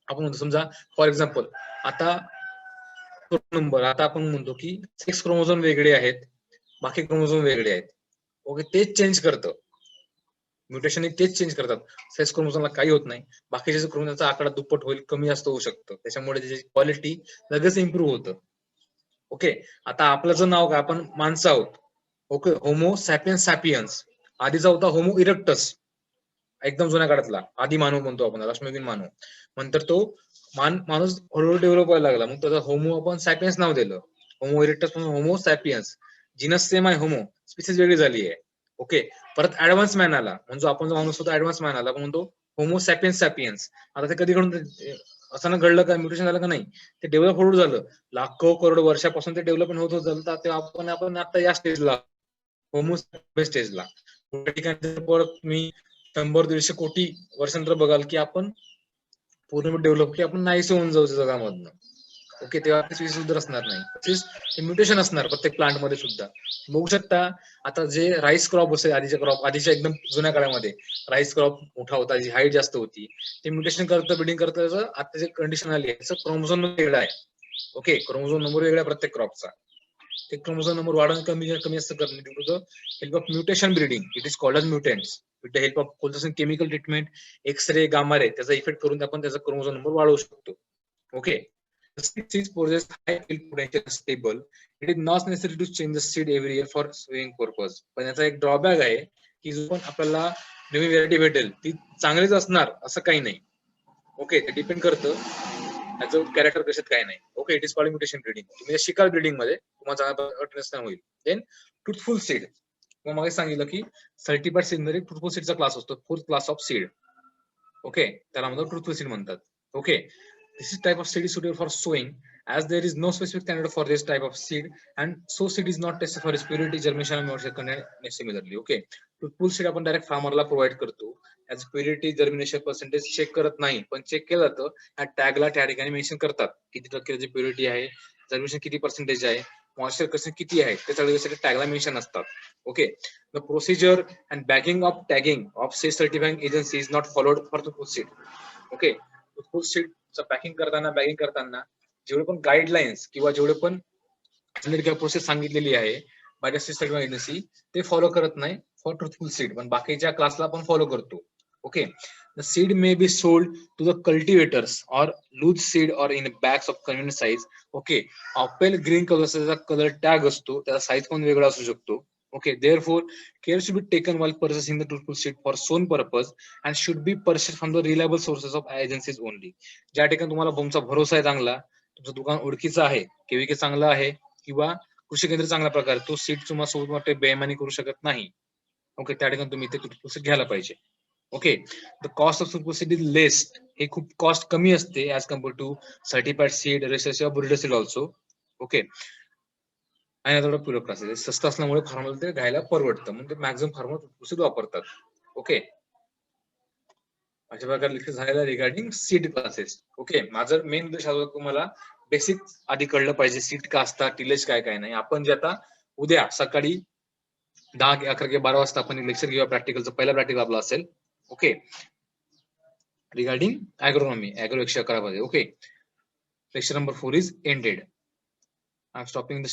आपण म्हणतो समजा फॉर एक्झाम्पल आता नंबर, आता आपण म्हणतो की 6 क्रोमोझोम वेगळे आहेत, बाकी क्रोमोझोम वेगळे आहेत. ओके, तेच चेंज करतं म्युटेशन, तेच चेंज करतात. 6 क्रोमोझोमला काही होत नाही, बाकीच्या क्रोमोझोमचा आकडा दुप्पट होईल, कमी जास्त होऊ शकतं, त्याच्यामुळे त्याची क्वालिटी लगेच इम्प्रूव्ह होतं. ओके, आता आपलं नाव काय, आपण माणसं आहोत. ओके, होमो सॅपियन्स सॅपियन्स, आधीचा होता होमो इरेक्टस, एकदम जुन्या काळातला आधी मानव म्हणतो आपण, अश्मयुगीन मानव. नंतर तो माणूस हळूहळू डेव्हलप व्हायला लागला, मग त्याचा होमो आपण सॅपियन्स नाव दिलं, होमो इरेक्टस म्हणून होमो सॅपियन्स. जिनस सेम आहे होमो, स्पीसीज वेगळी झाली आहे. ओके, परत ऍडव्हान्स मॅन आला, म्हणजे आपण जो माणूस होता ऍडव्हान्स मॅन आला, आपण म्हणतो होमोसॅपियन्स सॅपियन्स. आता ते कधी घडून असं ना घडलं का, म्युटेशन झालं का नाही, ते डेव्हलप होत झालं लाखो करोड वर्षापासून ते डेव्हलपमेंट होत होतं. ते आपण आता या स्टेजला होमोसॅपियन्स स्टेजला ठिकाणी परत तुम्ही 100-150 कोटी वर्षांतर बघाल की आपण पूर्ण डेव्हलप की आपण नाहीसे होऊन जाऊ जगामधनं. ओके, तेव्हा सुद्धा असणार नाही, म्युटेशन असणार प्रत्येक प्लांट मध्ये सुद्धा. बघू शकता आता जे राईस क्रॉप असेल, आधीच्या एकदम जुन्या काळामध्ये राईस क्रॉप मोठा होता, जी हाईट जास्त होती, ते म्युटेशन करतं ब्रिडिंग करतं. आता जे कंडिशन आली आहे क्रोमोझोम वेगळा आहे. ओके, क्रोमोझोम नंबर वेगळा प्रत्येक क्रॉपचा. ते क्रोमोझोम नंबर वाढवून कमी असं करणं due to the help of mutation breeding. It is called as mutants. With the help of chemical treatment, X-ray, gamma ray, त्याचा इफेक्ट करून आपण त्याचा क्रोमोझोम नंबर वाढवू शकतो. Okay, the seeds possess high yield potential and stable. It is not necessary to change the seed every year for sowing purpose. पण याचा एक drawback आहे की जो पण आपल्याला नवी व्हरायटी भेटेल ती चांगलीच असणार असं काही नाही. ओके, ते डिपेंड करतं त्याचं कॅरेक्टर कशात काय नाही. Okay, it is called mutation breeding. तुम्ही शिकाल ब्रीडिंग मध्ये तुम्हाला चांगला होईल. देन ट्रुथफुल सीड, मग मागे सांगितलं की सर्टिफाईड सीड मध्ये ट्रुथफुल सीडचा क्लास असतो, fourth class of seed. Okay, त्याला म्हणतात ट्रुथफुल सीड म्हणतात. Okay, this is type of seed is suitable for sowing as there is no specific standard for this type of seed and so seed is not tested for its purity, germination and moisture content similarly. Okay, truthful seed आपण direct फार्मरला provide करतो. याच purity, germination percentage check करत नाही, पण check केलं जातं ह्या टॅगला त्या ठिकाणी मेन्शन करतात किती टक्के त्याची प्युरिटी आहे, जर्मिनेशन किती पर्सेंटेज आहे, मॉइश्चर कसं किती आहे, ते सगळे टॅगला मेन्शन असतात. Okay, the procedure and bagging of tagging of seed certifying agency is not followed for truthful seed. Okay, truthful seed packing करताना जेवढे पण गाईडलाईन्स किंवा जेवढे पण प्रोसेस सांगितलेली आहे by the seed certifying agency ते फॉलो करत नाही फॉर ट्रुथफुल सीड, पण बाकीच्या क्लासला आपण फॉलो करतो. Okay, the seed may be sold to the cultivators or loose seed or in bags of convenient size. Okay, opal green कलरचा colour tag असतो, त्याचा साईज पण वेगळा असू शकतो. Okay, therefore, care should be taken while purchasing the truthful seed for sown purpose and should be purchased from the reliable sources of agencies only. ज्या ठिकाणी तुम्हाला तुमचा भरोसा आहे चांगला, तुमचं दुकान ओळखीचं आहे, केवीके चांगला आहे किंवा कृषी केंद्र चांगल्या प्रकारे, तो सीड तुम्हाला सोबत बेईमानी करू शकत नाही. ओके, त्या ठिकाणी तुम्ही इथे ट्रुथफुल सीड घ्यायला पाहिजे. Okay, the cost of truthful seed is less. हे खूप कॉस्ट कमी असते as compare to certified seed, रेसेस किंवा ब्रीडर सीड ऑल्सो. ओके, आणि थोडं पुढे क्लासेस स्वस्त असल्यामुळे फार्मर ते घ्यायला परवडतं, म्हणजे मॅक्झिमम फार्मर ट्रुथफुल वापरतात. ओके, अशा प्रकारे लेक्चर झालेला रिगार्डिंग सीड क्लासेस. ओके, माझं मेन उद्देश हा तुम्हाला बेसिक आधी कळलं पाहिजे सीड का असतात, टिलेज काय काय नाही. आपण जे आता उद्या सकाळी 10, 11 किंवा 12 वाजता आपण लेक्चर घेऊया प्रॅक्टिकलचं, पहिला प्रॅक्टिकल आपला असेल. ओके, रिगार्डिंग ऍग्रोनॉमी, ऍग्रो 111 मध्ये. Okay, lecture number 4 is ended. I am stopping the